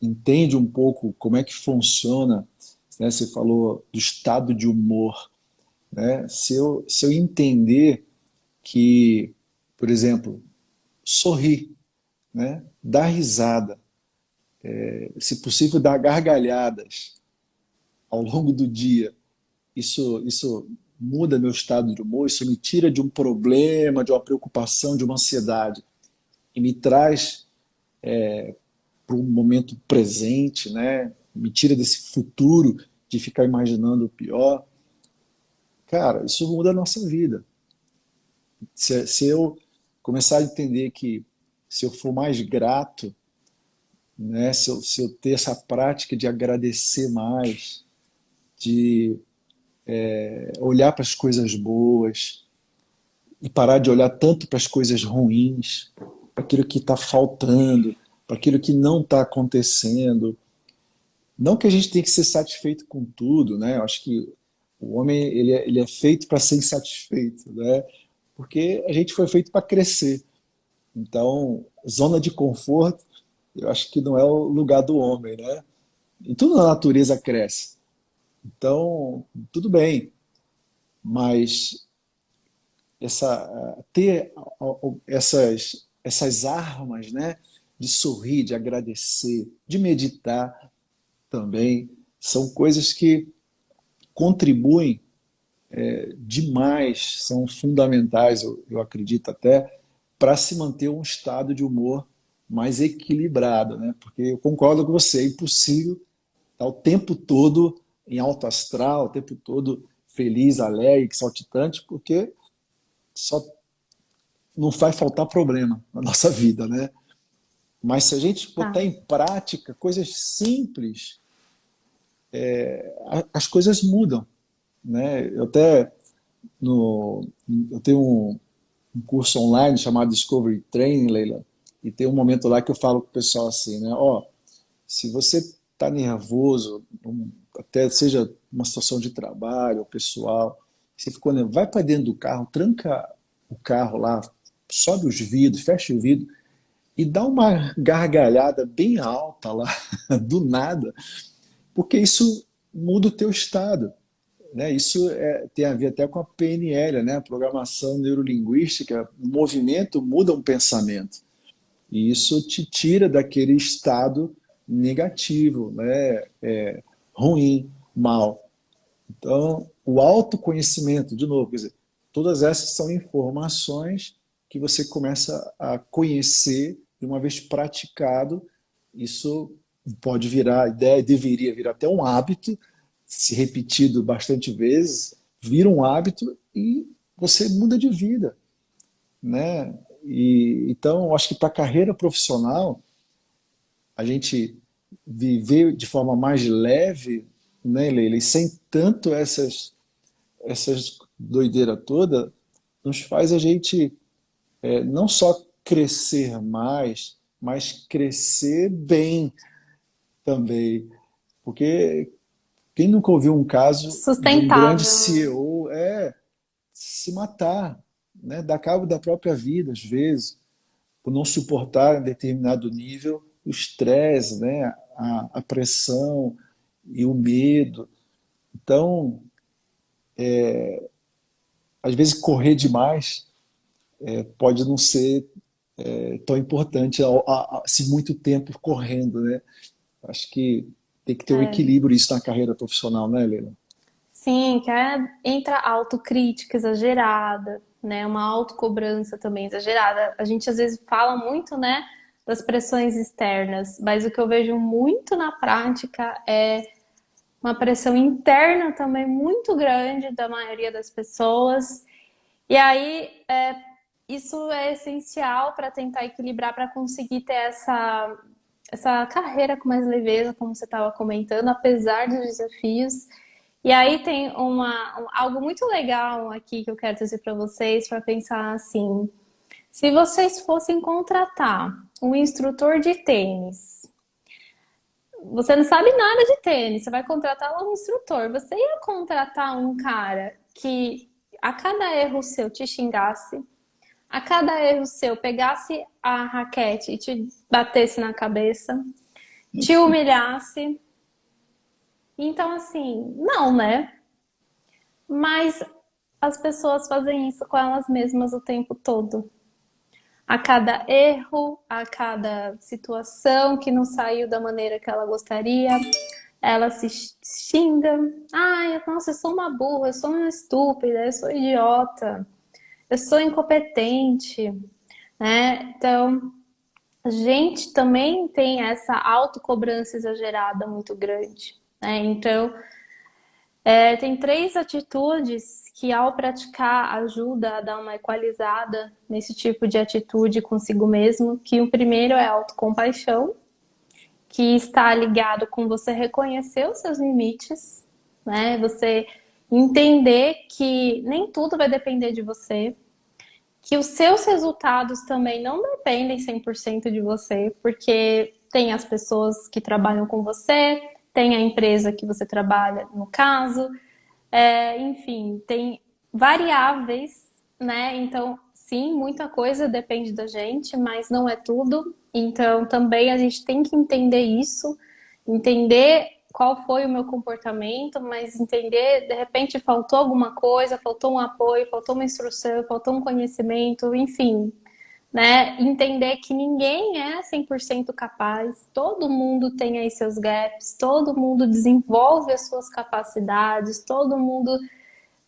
entende um pouco como é que funciona, né? Você falou do estado de humor, né? Se eu entender que, por exemplo, sorrir, né? Dar risada, se possível dar gargalhadas ao longo do dia, isso muda meu estado de humor, isso me tira de um problema, de uma preocupação, de uma ansiedade e me traz para um momento presente, né? Me tira desse futuro de ficar imaginando o pior. Cara, isso muda a nossa vida. Se eu começar a entender que se eu for mais grato, né? Se eu ter essa prática de agradecer mais, de olhar para as coisas boas e parar de olhar tanto para as coisas ruins, para aquilo que está faltando, para aquilo que não está acontecendo. Não que a gente tenha que ser satisfeito com tudo, né? Eu acho que o homem ele é feito para ser insatisfeito, né? Porque a gente foi feito para crescer. Então, zona de conforto, eu acho que não é o lugar do homem, né? E tudo na natureza cresce. Então, tudo bem, mas ter essas armas, né, de sorrir, de agradecer, de meditar também, são coisas que contribuem demais, são fundamentais, eu acredito até, para se manter um estado de humor mais equilibrado, né? Porque eu concordo com você, é impossível estar o tempo todo em alto astral, o tempo todo feliz, alegre, saltitante, porque só não vai faltar problema na nossa vida, né? Mas se a gente botar Tá. em prática coisas simples, as coisas mudam, né? No, eu tenho um curso online chamado Discovery Training, Leila, e tem um momento lá que eu falo com o pessoal assim, né? Ó, se você está nervoso, até seja uma situação de trabalho ou pessoal, você ficou nervoso, vai para dentro do carro, tranca o carro lá, sobe os vidros, fecha o vidro e dá uma gargalhada bem alta lá, do nada, porque isso muda o teu estado. Né? Isso tem a ver até com a PNL, né? A programação neurolinguística. O movimento muda um pensamento. E isso te tira daquele estado negativo, né? Ruim, mal. Então, o autoconhecimento, de novo, quer dizer, todas essas são informações que você começa a conhecer, e uma vez praticado, isso pode virar ideia, deveria virar até um hábito, se repetido bastante vezes, vira um hábito e você muda de vida, né? E, então, eu acho que para a carreira profissional, a gente viver de forma mais leve, né, Leila, e sem tanto essas doideiras toda, nos faz a gente não só crescer mais, mas crescer bem também. Porque quem nunca ouviu um caso de um grande Sustentável, né? CEO se matar, né? Dar cabo da própria vida, às vezes, por não suportar em determinado nível o estresse, né? A pressão e o medo. Então, às vezes, correr demais pode não ser tão importante se muito tempo correndo, né? Acho que tem que ter um É. equilíbrio isso na carreira profissional, né, Helena? Sim, entra a autocrítica exagerada, né? Uma autocobrança também exagerada. A gente às vezes fala muito, né, das pressões externas, mas o que eu vejo muito na prática é uma pressão interna também muito grande da maioria das pessoas. E aí, isso é essencial para tentar equilibrar, para conseguir ter essa carreira com mais leveza, como você estava comentando, apesar dos desafios. E aí tem algo muito legal aqui que eu quero trazer para vocês, para pensar assim: se vocês fossem contratar um instrutor de tênis, você não sabe nada de tênis, você vai contratar lá um instrutor. Você ia contratar um cara que a cada erro seu te xingasse, a cada erro seu pegasse a raquete e te batesse na cabeça, te humilhasse. Então, assim, não, né? Mas as pessoas fazem isso com elas mesmas o tempo todo. A cada erro, a cada situação que não saiu da maneira que ela gostaria, ela se xinga. Ai, nossa, eu sou uma burra, eu sou uma estúpida, eu sou idiota, eu sou incompetente, né? Então, a gente também tem essa autocobrança exagerada muito grande, né? Então, tem três atitudes que, ao praticar, ajuda a dar uma equalizada nesse tipo de atitude consigo mesmo. Que o primeiro é a autocompaixão, que está ligado com você reconhecer os seus limites, né? Você entender que nem tudo vai depender de você, que os seus resultados também não dependem 100% de você, porque tem as pessoas que trabalham com você, tem a empresa que você trabalha, no caso, enfim, tem variáveis, né? Então, sim, muita coisa depende da gente, mas não é tudo. Então, também a gente tem que entender isso, entender qual foi o meu comportamento, mas entender, de repente, faltou alguma coisa, faltou um apoio, faltou uma instrução, faltou um conhecimento, enfim, né? Entender que ninguém é 100% capaz, todo mundo tem aí seus gaps, todo mundo desenvolve as suas capacidades, todo mundo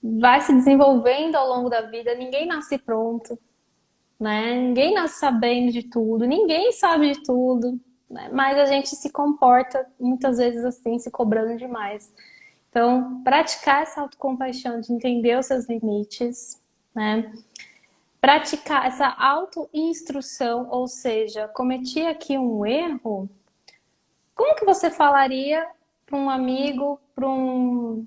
vai se desenvolvendo ao longo da vida, ninguém nasce pronto, né? Ninguém nasce sabendo de tudo, ninguém sabe de tudo, né? Mas a gente se comporta muitas vezes assim, se cobrando demais. Então, praticar essa autocompaixão de entender os seus limites, né? Praticar essa auto-instrução, ou seja, cometi aqui um erro, como que você falaria para um amigo, para um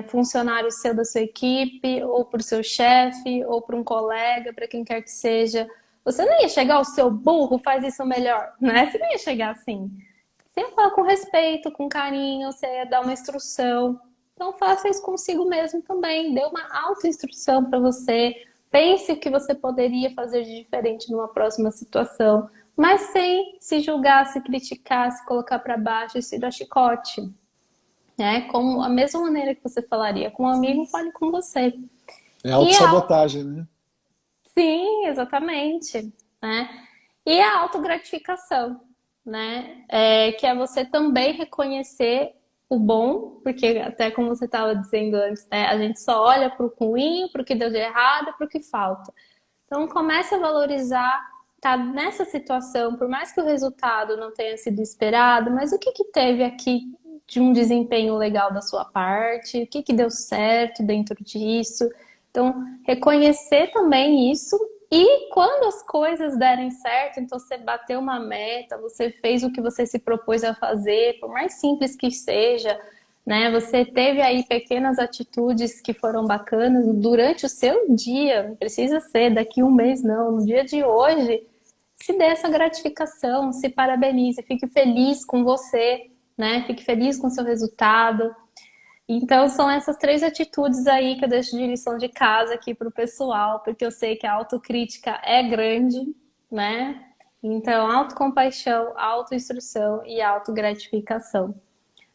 funcionário seu da sua equipe, ou para o seu chefe, ou para um colega, para quem quer que seja? Você não ia chegar ao seu burro, faz isso melhor, né? Você não ia chegar assim. Você ia falar com respeito, com carinho, você ia dar uma instrução. Então faça isso consigo mesmo também. Dê uma auto-instrução para você. Pense o que você poderia fazer de diferente numa próxima situação, mas sem se julgar, se criticar, se colocar para baixo e se dar chicote, né? Como a mesma maneira que você falaria com um amigo, fale com você. É E autossabotagem, né? sim, exatamente, né? E a autogratificação, né? Que é você também reconhecer o bom, porque até como você estava dizendo antes, né? A gente só olha para o ruim, para o que deu de errado, para o que falta. Então, comece a valorizar, tá nessa situação, por mais que o resultado não tenha sido esperado, mas o que que teve aqui de um desempenho legal da sua parte? O que que deu certo dentro disso? Então, reconhecer também isso. E quando as coisas derem certo, então você bateu uma meta, você fez o que você se propôs a fazer, por mais simples que seja, né? Você teve aí pequenas atitudes que foram bacanas durante o seu dia, não precisa ser daqui um mês, não. No dia de hoje, se dê essa gratificação, se parabenize, fique feliz com você, né? Fique feliz com o seu resultado. Então, são essas três atitudes aí que eu deixo de lição de casa aqui para o pessoal, porque eu sei que a autocrítica é grande, né? Então, autocompaixão, autoinstrução e autogratificação.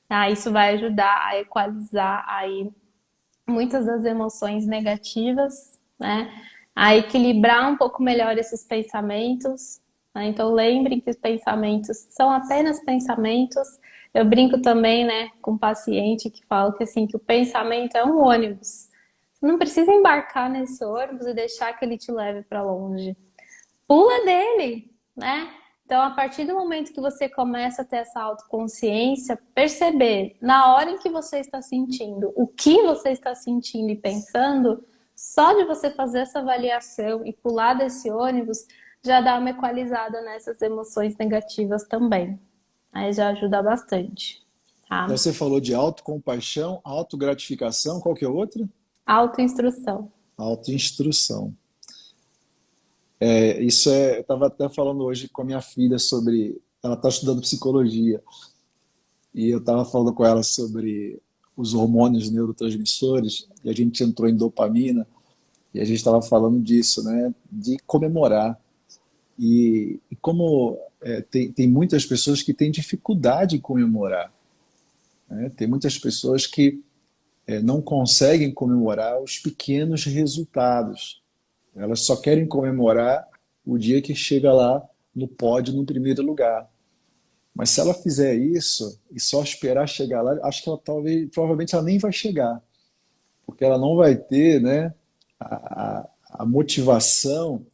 Tá? Isso vai ajudar a equalizar aí muitas das emoções negativas, né? A equilibrar um pouco melhor esses pensamentos, né? Então lembrem que os pensamentos são apenas pensamentos. Eu brinco também, né, com um paciente que fala que assim que o pensamento é um ônibus. Você não precisa embarcar nesse ônibus e deixar que ele te leve para longe. Pula dele, né? Então, a partir do momento que você começa a ter essa autoconsciência, perceber na hora em que você está sentindo, o que você está sentindo e pensando, só de você fazer essa avaliação e pular desse ônibus, já dá uma equalizada nessas emoções negativas também. Aí já ajuda bastante, Então, tá? você falou de autocompaixão, autogratificação, qual que é outra? Autoinstrução. Autoinstrução. Eu estava até falando hoje com a minha filha sobre. Ela está estudando psicologia, e eu estava falando com ela sobre os hormônios neurotransmissores, e a gente entrou em dopamina, e a gente estava falando disso, né? De comemorar. E como tem muitas pessoas que têm dificuldade em comemorar, né? Tem muitas pessoas que não conseguem comemorar os pequenos resultados. Elas só querem comemorar o dia que chega lá no pódio no primeiro lugar. Mas se ela fizer isso e só esperar chegar lá, acho que ela provavelmente ela nem vai chegar, porque ela não vai ter, né, a motivação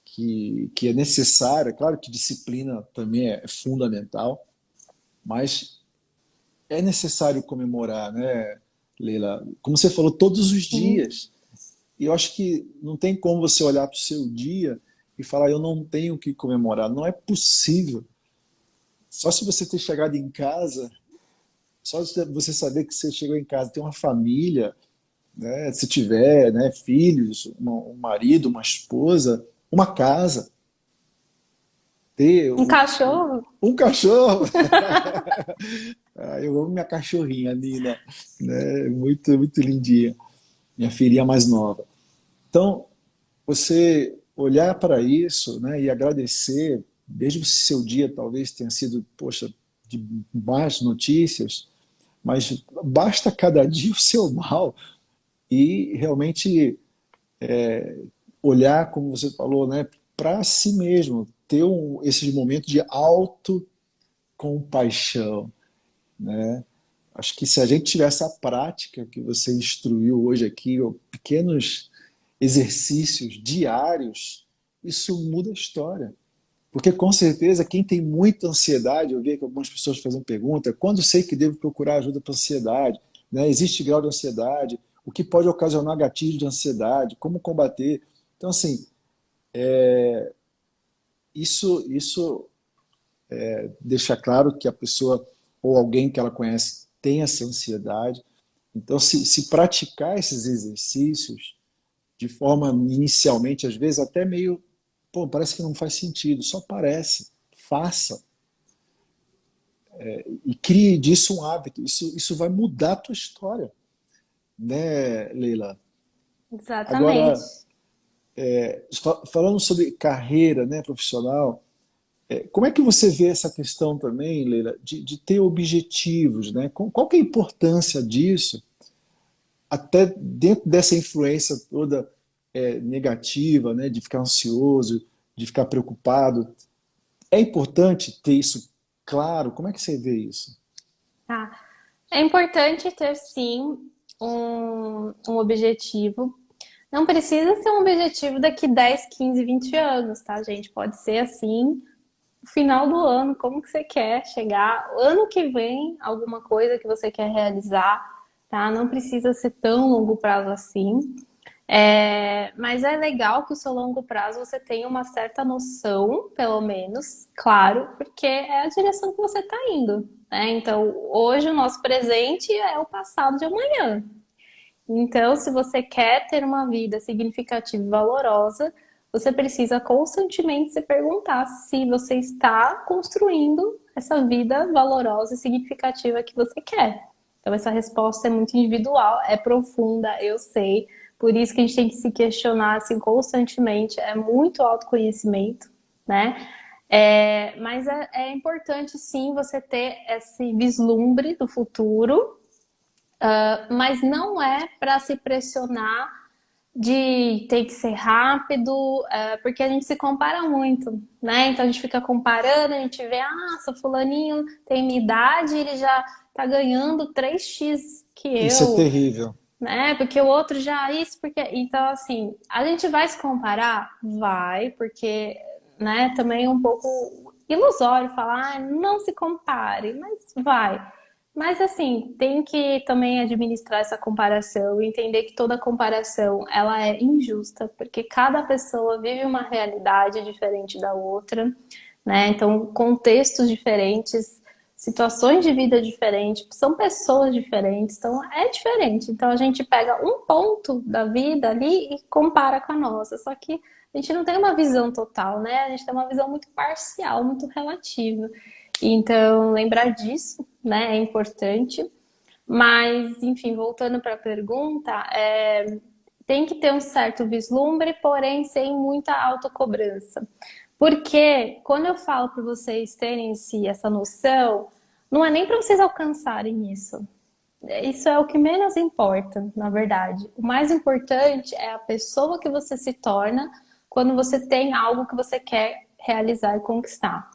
que é necessária. Claro que disciplina também é fundamental, mas é necessário comemorar, né, Leila? Como você falou, todos os Sim. dias. E eu acho que não tem como você olhar para o seu dia e falar, eu não tenho o que comemorar. Não é possível. Só se você ter chegado em casa, só se você saber que você chegou em casa, tem uma família, né, se tiver, né, filhos, um marido, uma esposa, uma casa, ter Um cachorro? um cachorro. Ah, eu amo minha cachorrinha, a Nina, né, muito, muito lindinha, minha filhinha mais nova. Então, você olhar para isso, né, e agradecer, mesmo se seu dia talvez tenha sido, poxa, de más notícias, mas basta cada dia o seu mal e realmente olhar, como você falou, né, para si mesmo, ter esses momentos de autocompaixão, né? Acho que se a gente tiver essa prática que você instruiu hoje aqui, ó, pequenos exercícios diários, isso muda a história. Porque com certeza quem tem muita ansiedade, eu vi que algumas pessoas fazem pergunta, quando sei que devo procurar ajuda para ansiedade? Né? Existe grau de ansiedade? O que pode ocasionar gatilho de ansiedade? Como combater? Então, assim, isso deixa claro que a pessoa ou alguém que ela conhece tem essa ansiedade. Então, se praticar esses exercícios de forma inicialmente, às vezes até meio, pô, parece que não faz sentido, só parece. Faça e crie disso um hábito. Isso vai mudar a tua história, né, Leila? Exatamente. Agora, falando sobre carreira, né, profissional, como é que você vê essa questão também, Leila, de ter objetivos, né? Qual que é a importância disso, até dentro dessa influência toda negativa, né, de ficar ansioso, de ficar preocupado? É importante ter isso claro? Como é que você vê isso? Tá. É importante ter sim um objetivo, Não precisa ser um objetivo daqui 10, 15, 20 anos, tá, gente? Pode ser assim, no final do ano, como que você quer chegar, ano que vem, alguma coisa que você quer realizar, tá? Não precisa ser tão longo prazo assim. Mas é legal que o seu longo prazo você tenha uma certa noção, pelo menos, claro, porque é a direção que você está indo, né? Então, hoje o nosso presente é o passado de amanhã. Então, se você quer ter uma vida significativa e valorosa, você precisa constantemente se perguntar se você está construindo essa vida valorosa e significativa que você quer. Então, essa resposta é muito individual, é profunda, eu sei. Por isso que a gente tem que se questionar assim, constantemente. É muito autoconhecimento, né? Mas é importante, sim, você ter esse vislumbre do futuro, mas não é para se pressionar de ter que ser rápido, porque a gente se compara muito, né? Então a gente fica comparando, a gente vê, seu fulaninho tem minha idade, ele já tá ganhando 3x que Isso é eu, terrível. né? Porque o outro já isso, porque então assim, a gente vai se comparar, vai, porque, né? Também é um pouco ilusório falar, não se compare, mas vai. Mas assim, tem que também administrar essa comparação e entender que toda comparação ela é injusta, porque cada pessoa vive uma realidade diferente da outra, né? Então, contextos diferentes, situações de vida diferentes, são pessoas diferentes, então é diferente. Então a gente pega um ponto da vida ali e compara com a nossa, só que a gente não tem uma visão total, né? A gente tem uma visão muito parcial, muito relativa. Então, lembrar disso, né, é importante. Mas, enfim, voltando para a pergunta, tem que ter um certo vislumbre, porém sem muita autocobrança. Porque quando eu falo para vocês terem essa noção, não é nem para vocês alcançarem isso. Isso é o que menos importa, na verdade. O mais importante é a pessoa que você se torna quando você tem algo que você quer realizar e conquistar.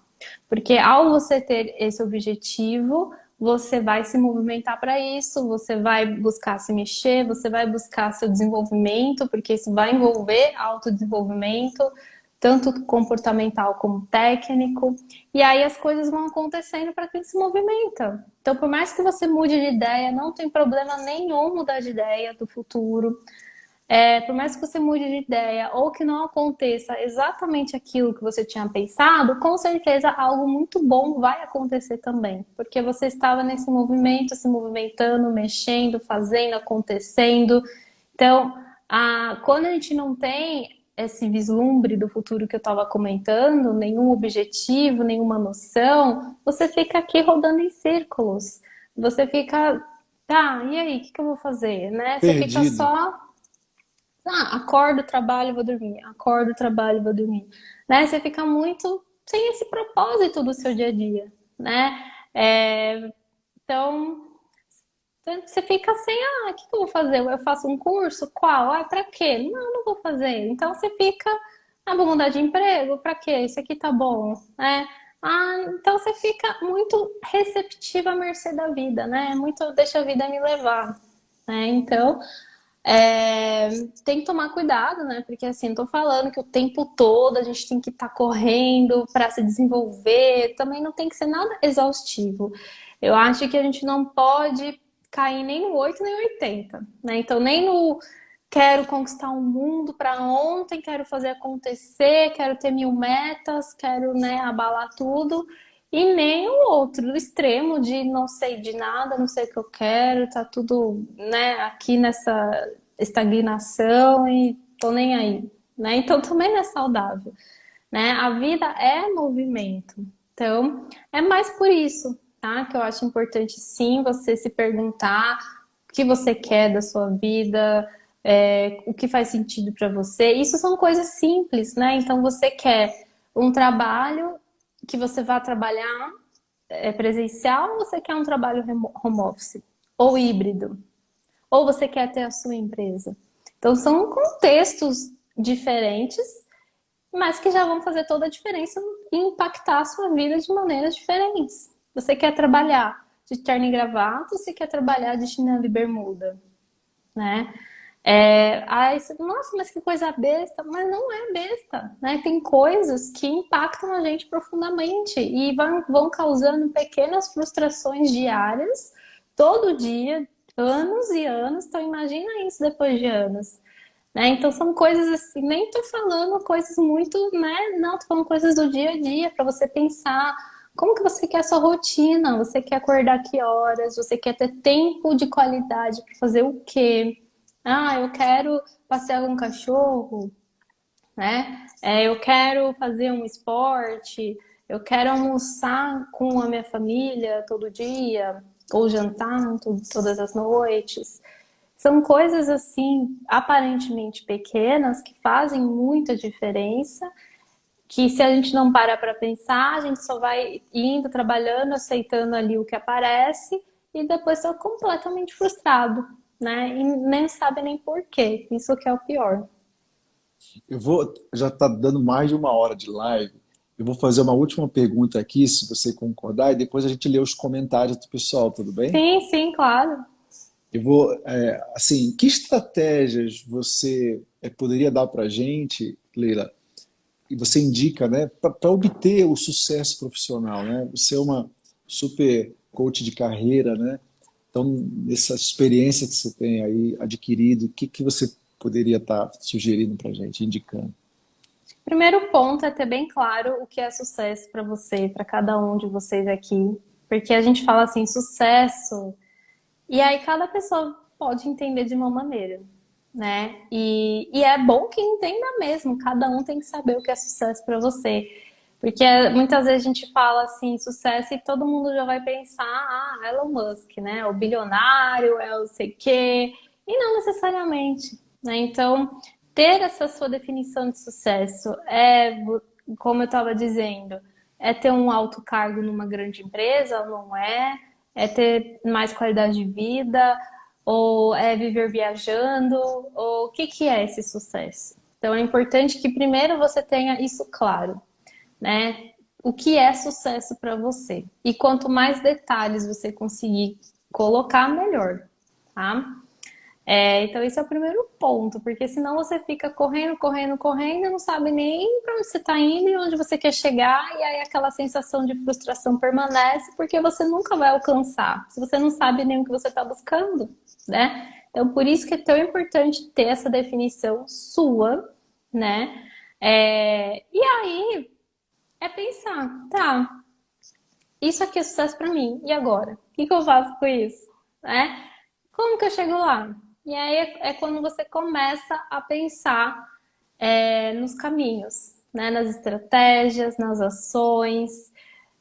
Porque ao você ter esse objetivo, você vai se movimentar para isso, você vai buscar se mexer, você vai buscar seu desenvolvimento, porque isso vai envolver autodesenvolvimento, tanto comportamental como técnico. E aí as coisas vão acontecendo para quem se movimenta. Então, por mais que você mude de ideia, não tem problema nenhum mudar de ideia do futuro. Por mais que você mude de ideia ou que não aconteça exatamente aquilo que você tinha pensado, com certeza algo muito bom vai acontecer também, porque você estava nesse movimento, se movimentando, mexendo, fazendo, acontecendo. Então, quando a gente não tem esse vislumbre do futuro que eu estava comentando, nenhum objetivo, nenhuma noção, você fica aqui rodando em círculos. Você fica, tá, e aí, o que eu vou fazer, né? Você fica Perdido. só acordo, trabalho, vou dormir. Acordo, trabalho, vou dormir. Né? Você fica muito sem esse propósito do seu dia a dia, né? Então, você fica assim, o que eu vou fazer? Eu faço um curso? Qual? Pra quê? Não vou fazer. Então, você fica, vou mudar de emprego? Pra quê? Isso aqui tá bom, né? Então você fica muito receptiva à mercê da vida, né? Muito deixa a vida me levar, né? Então, tem que tomar cuidado, né? Porque assim, eu tô falando que o tempo todo a gente tem que estar correndo para se desenvolver, também não tem que ser nada exaustivo. Eu acho que a gente não pode cair nem no 8 nem no 80, né? Então, nem no quero conquistar o mundo para ontem, quero fazer acontecer, quero ter 1000 metas, quero, né, abalar tudo. E nem o outro extremo de não sei de nada, não sei o que eu quero, tá tudo, né, aqui nessa estagnação e tô nem aí, né? Então também não é saudável, né? A vida é movimento. Então, é mais por isso, tá? Que eu acho importante sim você se perguntar o que você quer da sua vida, o que faz sentido para você. Isso são coisas simples, né? Então você quer um trabalho que você vá trabalhar presencial ou você quer um trabalho home office? Ou híbrido? Ou você quer ter a sua empresa? Então, são contextos diferentes, mas que já vão fazer toda a diferença e impactar a sua vida de maneiras diferentes. Você quer trabalhar de terno e gravata ou você quer trabalhar de chinelo e bermuda, né? Nossa, mas que coisa besta. Mas não é besta, né? Tem coisas que impactam a gente profundamente e vão causando pequenas frustrações diárias, todo dia, anos e anos. Então imagina isso depois de anos, né? Então são coisas assim, nem tô falando coisas muito, né? Não, tô falando coisas do dia a dia para você pensar como que você quer a sua rotina, você quer acordar que horas, você quer ter tempo de qualidade para fazer o quê? Ah, eu quero passear com um cachorro, né? Eu quero fazer um esporte, eu quero almoçar com a minha família todo dia, ou jantar todas as noites. São coisas assim, aparentemente pequenas, que fazem muita diferença, que se a gente não para para pensar, a gente só vai indo, trabalhando, aceitando ali o que aparece e depois está completamente frustrado, né? E nem sabe nem por quê. Isso que é o pior. Já está dando mais de 1 hora de live. Eu vou fazer uma última pergunta aqui, se você concordar, e depois a gente lê os comentários do pessoal, tudo bem? Sim, sim, claro. Eu vou, assim, que estratégias você poderia dar para a gente, Leila, e você indica, né, para obter o sucesso profissional, né? Você é uma super coach de carreira, né? Então, essa experiência que você tem aí adquirido, o que que você poderia estar sugerindo para a gente, indicando? Primeiro ponto é ter bem claro o que é sucesso para você, para cada um de vocês aqui. Porque a gente fala assim, sucesso. E aí cada pessoa pode entender de uma maneira, né? E é bom que entenda mesmo, cada um tem que saber o que é sucesso para você. Porque muitas vezes a gente fala assim, sucesso, e todo mundo já vai pensar, Elon Musk, né? O bilionário, é o sei quê, e não necessariamente, né? Então, ter essa sua definição de sucesso como eu estava dizendo, é ter um alto cargo numa grande empresa, não é? É ter mais qualidade de vida, ou é viver viajando, ou o que que é esse sucesso? Então é importante que primeiro você tenha isso claro, né? O que é sucesso para você? E quanto mais detalhes você conseguir colocar, melhor, tá? Então esse é o primeiro ponto, porque senão você fica correndo, correndo, correndo, e não sabe nem para onde você está indo e onde você quer chegar, e aí aquela sensação de frustração permanece, porque você nunca vai alcançar, se você não sabe nem o que você está buscando, né? Então por isso que é tão importante ter essa definição sua, né? E aí pensar, tá, isso aqui é sucesso para mim, e agora? O que que eu faço com isso? Né? Como que eu chego lá? E aí é quando você começa a pensar nos caminhos, né? Nas estratégias, nas ações,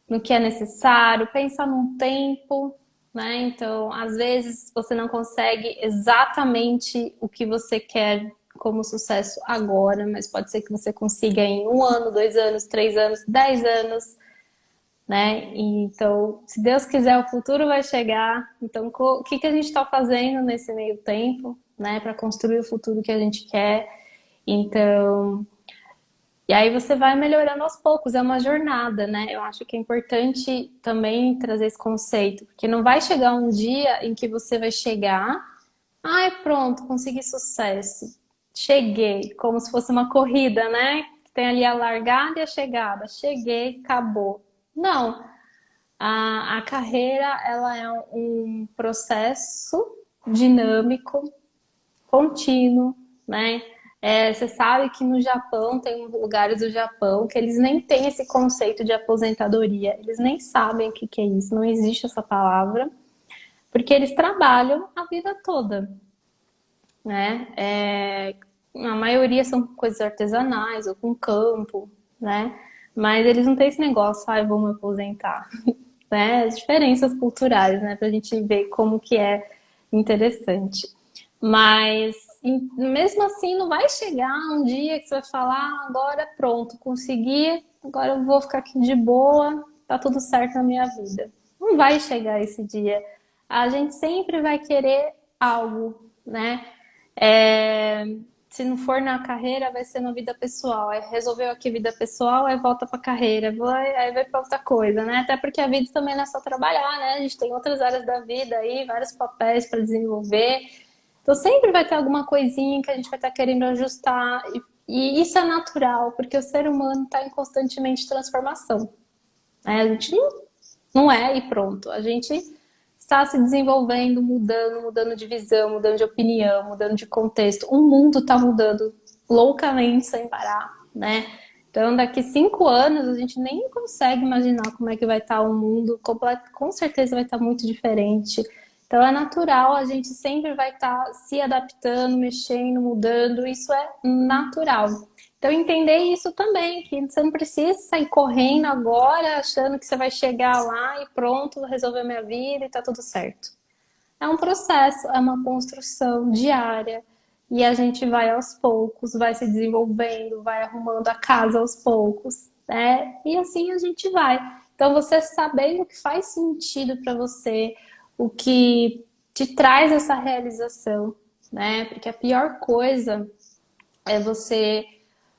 no que é necessário, pensar num tempo, né? Então, às vezes você não consegue exatamente o que você quer como sucesso agora, mas pode ser que você consiga em 1 ano, 2 anos, 3 anos, 10 anos, né? Então, se Deus quiser, o futuro vai chegar. Então, o que que a gente está fazendo nesse meio tempo, né, para construir o futuro que a gente quer? Então, e aí você vai melhorando aos poucos, é uma jornada, né? Eu acho que é importante também trazer esse conceito, porque não vai chegar um dia em que você vai chegar, ai, pronto, consegui sucesso. Cheguei, como se fosse uma corrida, né? Tem ali a largada e a chegada. Cheguei, acabou. Não, a carreira, ela é um processo dinâmico, contínuo, né? Você sabe que no Japão tem lugares do Japão que eles nem têm esse conceito de aposentadoria, eles nem sabem o que que é isso, não existe essa palavra, porque eles trabalham a vida toda, né? A maioria são coisas artesanais ou com campo, né? Mas eles não têm esse negócio, vou me aposentar, né? As diferenças culturais, né? Pra gente ver como que é interessante. Mas mesmo assim, não vai chegar um dia que você vai falar, agora pronto, consegui, agora eu vou ficar aqui de boa, tá tudo certo na minha vida. Não vai chegar esse dia. A gente sempre vai querer algo, né? É, Se não for na carreira, vai ser na vida pessoal. Aí resolveu aqui vida pessoal, aí volta pra carreira, aí vai pra outra coisa, né? Até porque a vida também não é só trabalhar, né? A gente tem outras áreas da vida aí, vários papéis para desenvolver. Então sempre vai ter alguma coisinha que a gente vai estar querendo ajustar. E isso é natural, porque o ser humano está em constantemente transformação, né? A gente não é e pronto. A gente está se desenvolvendo, mudando, mudando de visão, mudando de opinião, mudando de contexto. O mundo está mudando loucamente sem parar, né? Então, daqui 5 anos, a gente nem consegue imaginar como é que vai estar o mundo. Com certeza vai estar muito diferente. Então, é natural, a gente sempre vai estar se adaptando, mexendo, mudando. Isso é natural. Então, entender isso também, que você não precisa sair correndo agora, achando que você vai chegar lá e pronto, resolver minha vida e tá tudo certo. É um processo, é uma construção diária. E a gente vai aos poucos, vai se desenvolvendo, vai arrumando a casa aos poucos, né? E assim a gente vai. Então, você sabendo o que faz sentido para você, o que te traz essa realização, né? Porque a pior coisa é você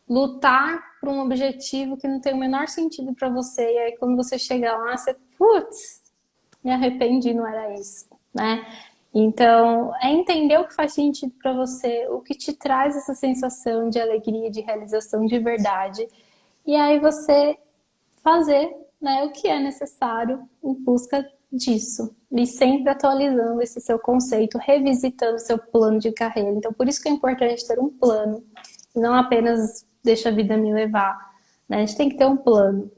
lutar por um objetivo que não tem o menor sentido para você. E aí, quando você chega lá, você, putz, me arrependi, não era isso, né? Então, é entender o que faz sentido para você, o que te traz essa sensação de alegria, de realização de verdade. E aí você fazer, né, o que é necessário em busca disso. E sempre atualizando esse seu conceito, revisitando seu plano de carreira. Então, por isso que é importante ter um plano, e não apenas deixa a vida me levar, né? A gente tem que ter um plano,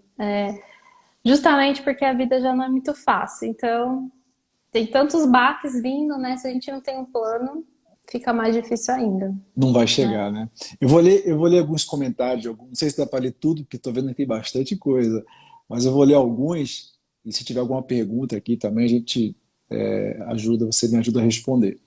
justamente porque a vida já não é muito fácil. Então, tem tantos baques vindo, né? Se a gente não tem um plano, fica mais difícil ainda, Não vai né? chegar, né? Eu vou ler alguns comentários, não sei se dá para ler tudo, porque estou vendo que tem bastante coisa, mas eu vou ler alguns, e se tiver alguma pergunta aqui também, a gente ajuda, você me ajuda a responder.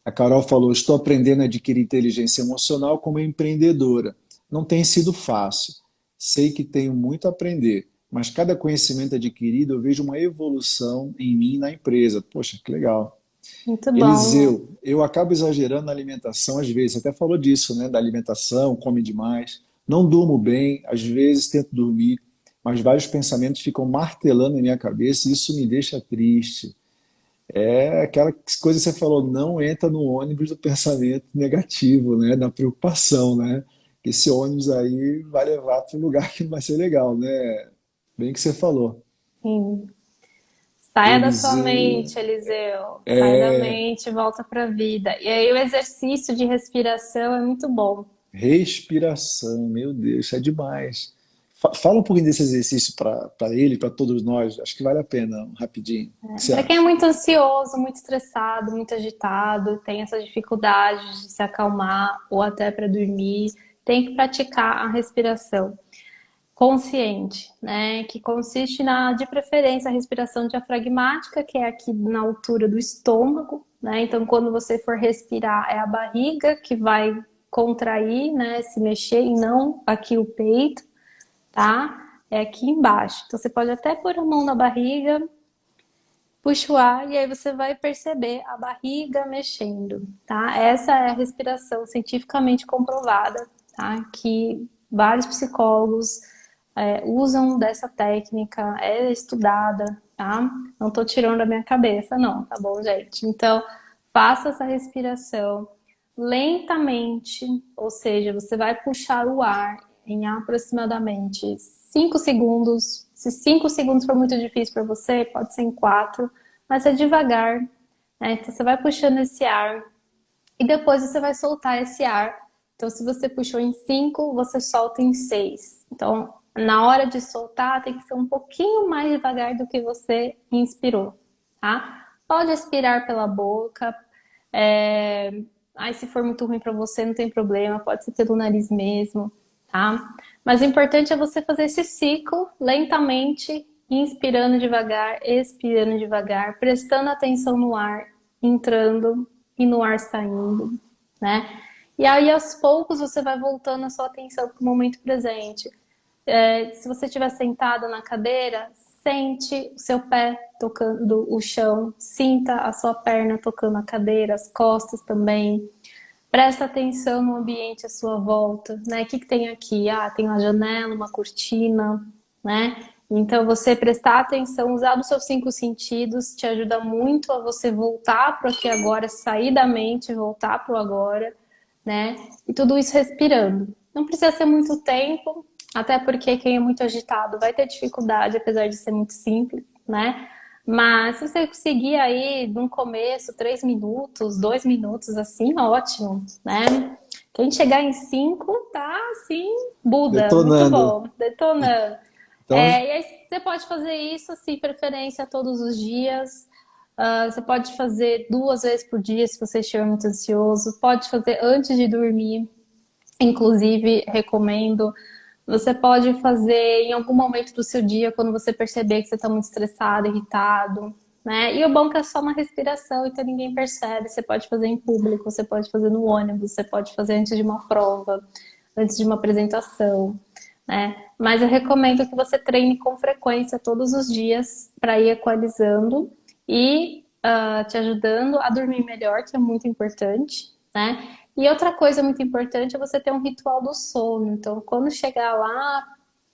A Carol falou: estou aprendendo a adquirir inteligência emocional como empreendedora. Não tem sido fácil. Sei que tenho muito a aprender, mas cada conhecimento adquirido eu vejo uma evolução em mim e na empresa. Poxa, que legal. Muito bom. Eliseu, eu acabo exagerando na alimentação às vezes. Você até falou disso, né? Da alimentação, come demais. Não durmo bem, às vezes tento dormir, mas vários pensamentos ficam martelando na minha cabeça e isso me deixa triste. É aquela coisa que você falou, não entra no ônibus do pensamento negativo, né? Da preocupação, né? Que esse ônibus aí vai levar para um lugar que não vai ser legal, né? Bem que você falou. Sim. Saia da sua Eliseu, mente, Eliseu. Sai da é, mente, e volta para a vida. E aí o exercício de respiração é muito bom. respiração, meu Deus, isso é demais. Fala um pouquinho desse exercício para ele, para todos nós. Acho que vale a pena, rapidinho. O que você Para quem é acha? muito ansioso, muito estressado, muito agitado, tem essa dificuldade de se acalmar ou até para dormir, tem que praticar a respiração consciente, né? Que consiste de preferência, a respiração diafragmática, que é aqui na altura do estômago, né? Então, quando você for respirar, é a barriga que vai contrair, né? Se mexer e não aqui o peito, tá? É aqui embaixo. Então, você pode até pôr a mão na barriga, puxa o ar e aí você vai perceber a barriga mexendo, tá? Essa é a respiração cientificamente comprovada, tá? Que vários psicólogos usam dessa técnica, é estudada, tá? Não tô tirando da minha cabeça, não, tá bom, gente? Então, faça essa respiração lentamente, ou seja, você vai puxar o ar em aproximadamente 5 segundos. Se 5 segundos for muito difícil para você, pode ser em 4, mas é devagar, né? Então, você vai puxando esse ar e depois você vai soltar esse ar. Então, se você puxou em 5, você solta em 6. Então, na hora de soltar, tem que ser um pouquinho mais devagar do que você inspirou, tá? Pode expirar pela boca. Aí, se for muito ruim para você, não tem problema. Pode ser pelo nariz mesmo, tá? Mas o importante é você fazer esse ciclo lentamente, inspirando devagar, expirando devagar, prestando atenção no ar entrando e no ar saindo, né? E aí, aos poucos, você vai voltando a sua atenção para o momento presente. Se você estiver sentado na cadeira, sente o seu pé tocando o chão, sinta a sua perna tocando a cadeira, as costas também. Presta atenção no ambiente à sua volta, né? O que tem aqui? Ah, tem uma janela, uma cortina, né? Então, você prestar atenção, usar os seus cinco sentidos, te ajuda muito a você voltar para o aqui e agora, sair da mente, voltar para o agora, né? E tudo isso respirando. Não precisa ser muito tempo, até porque quem é muito agitado vai ter dificuldade, apesar de ser muito simples, né? Mas se você conseguir aí, no começo, 3 minutos, 2 minutos, assim, ótimo, né? Quem chegar em 5, tá assim, Buda, muito Detonando. bom, detonando. Então, E aí você pode fazer isso, assim, preferência todos os dias. Você pode fazer 2 vezes por dia se você estiver muito ansioso. Pode fazer antes de dormir, inclusive recomendo. Você pode fazer em algum momento do seu dia, quando você perceber que você está muito estressado, irritado, né? E o bom é que é só uma respiração, então ninguém percebe. Você pode fazer em público, você pode fazer no ônibus, você pode fazer antes de uma prova, antes de uma apresentação, né? Mas eu recomendo que você treine com frequência todos os dias para ir equalizando e te ajudando a dormir melhor, que é muito importante, né? E outra coisa muito importante é você ter um ritual do sono. Então, quando chegar lá,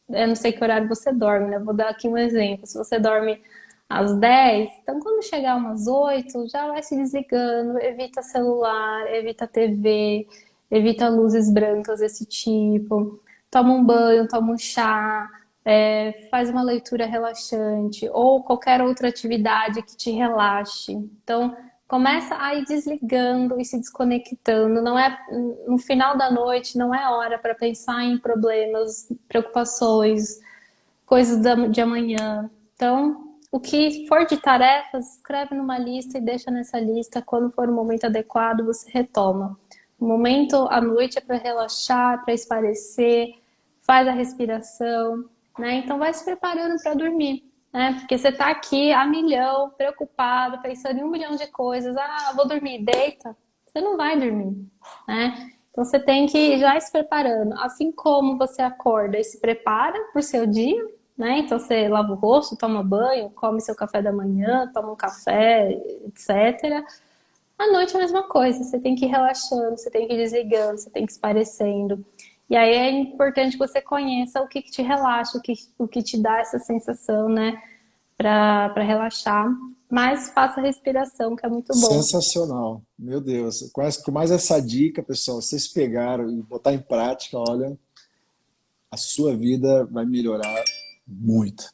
eu não sei que horário você dorme, né? Vou dar aqui um exemplo. Se você dorme às 10, então quando chegar umas 8, já vai se desligando, evita celular, evita TV, evita luzes brancas desse tipo. Toma um banho, toma um chá, faz uma leitura relaxante ou qualquer outra atividade que te relaxe. Então, começa a ir desligando e se desconectando. Não é no final da noite, não é hora para pensar em problemas, preocupações, coisas de amanhã. Então, o que for de tarefas, escreve numa lista e deixa nessa lista. Quando for o momento adequado, você retoma. O momento à noite é para relaxar, para espairecer, faz a respiração, né? Então vai se preparando para dormir, né? Porque você tá aqui a milhão, preocupado, pensando em 1 milhão de coisas. Ah, vou dormir, deita. Você não vai dormir, né? Então você tem que ir já se preparando. Assim como você acorda e se prepara para o seu dia, né? Então você lava o rosto, toma banho, come seu café da manhã, toma um café, etc. À noite é a mesma coisa, você tem que ir relaxando, você tem que ir desligando, você tem que ir esparecendo. E aí é importante que você conheça o que que te relaxa, o que te dá essa sensação, né, para relaxar. Mas faça respiração, que é muito bom. sensacional. Meu Deus. Com mais essa dica, pessoal, vocês pegaram e botar em prática, olha, a sua vida vai melhorar muito.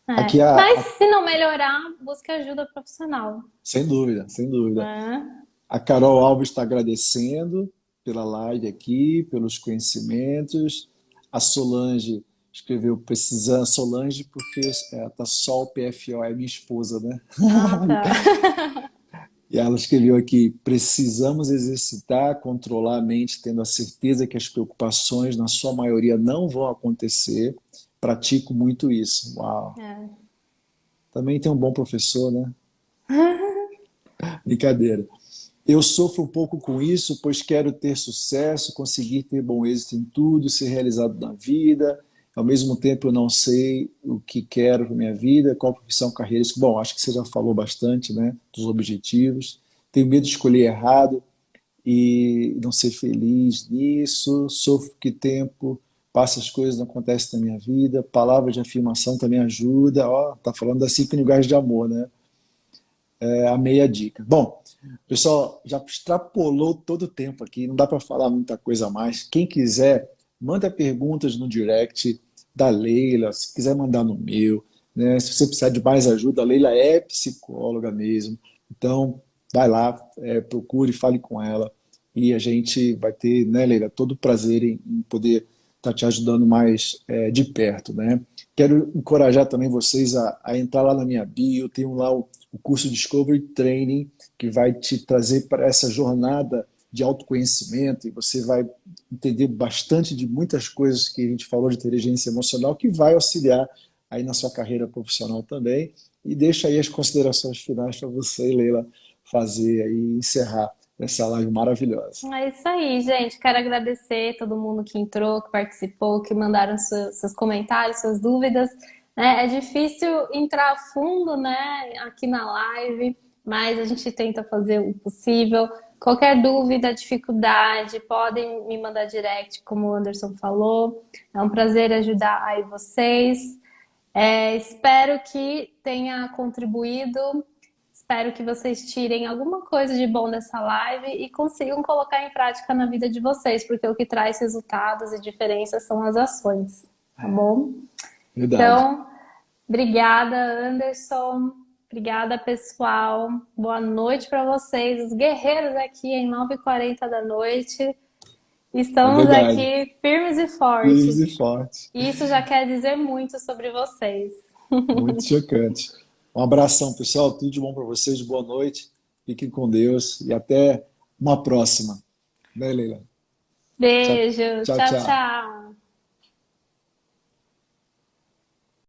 Aqui Mas se não melhorar, busque ajuda profissional, sem dúvida, sem dúvida. né? A Carol Alves está agradecendo pela live aqui, pelos conhecimentos. A Solange escreveu precisando, Solange, porque tá só o PFO, é minha esposa, né? Ah, tá. E ela escreveu aqui: precisamos exercitar, controlar a mente, tendo a certeza que as preocupações, na sua maioria, não vão acontecer. Pratico muito isso. Uau! É. Também tem um bom professor, né? Brincadeira. Eu sofro um pouco com isso, pois quero ter sucesso, conseguir ter bom êxito em tudo, ser realizado na vida. Ao mesmo tempo, eu não sei o que quero para minha vida, qual profissão, carreira. Bom, acho que você já falou bastante, né, dos objetivos. Tenho medo de escolher errado e não ser feliz nisso. Sofro que tempo passa, as coisas não acontecem na minha vida. Palavra de afirmação também ajuda. Ó, tá falando das 5 linguagens de amor, né? A meia dica. Bom, pessoal, já extrapolou todo o tempo aqui, não dá para falar muita coisa a mais. Quem quiser, manda perguntas no direct da Leila, se quiser mandar no meu, né? Se você precisar de mais ajuda, a Leila é psicóloga mesmo. Então, vai lá, procure, fale com ela e a gente vai ter, né, Leila, todo o prazer em poder estar te ajudando mais de perto, né? Quero encorajar também vocês a entrar lá na minha bio, tem lá o curso Discovery Training, que vai te trazer para essa jornada de autoconhecimento e você vai entender bastante de muitas coisas que a gente falou de inteligência emocional, que vai auxiliar aí na sua carreira profissional também. E deixa aí as considerações finais para você, Leila, fazer aí, encerrar essa live maravilhosa. É isso aí, gente. Quero agradecer todo mundo que entrou, que participou, que mandaram seus comentários, suas dúvidas. É difícil entrar a fundo, né, aqui na live, mas a gente tenta fazer o possível. Qualquer dúvida, dificuldade, podem me mandar direct, como o Anderson falou. É um prazer ajudar aí vocês. Espero que tenha contribuído. Espero que vocês tirem alguma coisa de bom dessa live e consigam colocar em prática na vida de vocês, porque o que traz resultados e diferenças são as ações, tá bom? Verdade. Então, obrigada, Anderson. Obrigada, pessoal. Boa noite para vocês, os guerreiros aqui em 9h40 da noite. É Estamos verdade. aqui firmes e Firmes fortes. e fortes. Isso já quer dizer muito sobre vocês. Muito chocante. Um abração, pessoal. Tudo de bom para vocês. Boa noite. Fiquem com Deus e até uma próxima. Né, Leila? Tchau, Beijo. tchau, Tchau, tchau. tchau.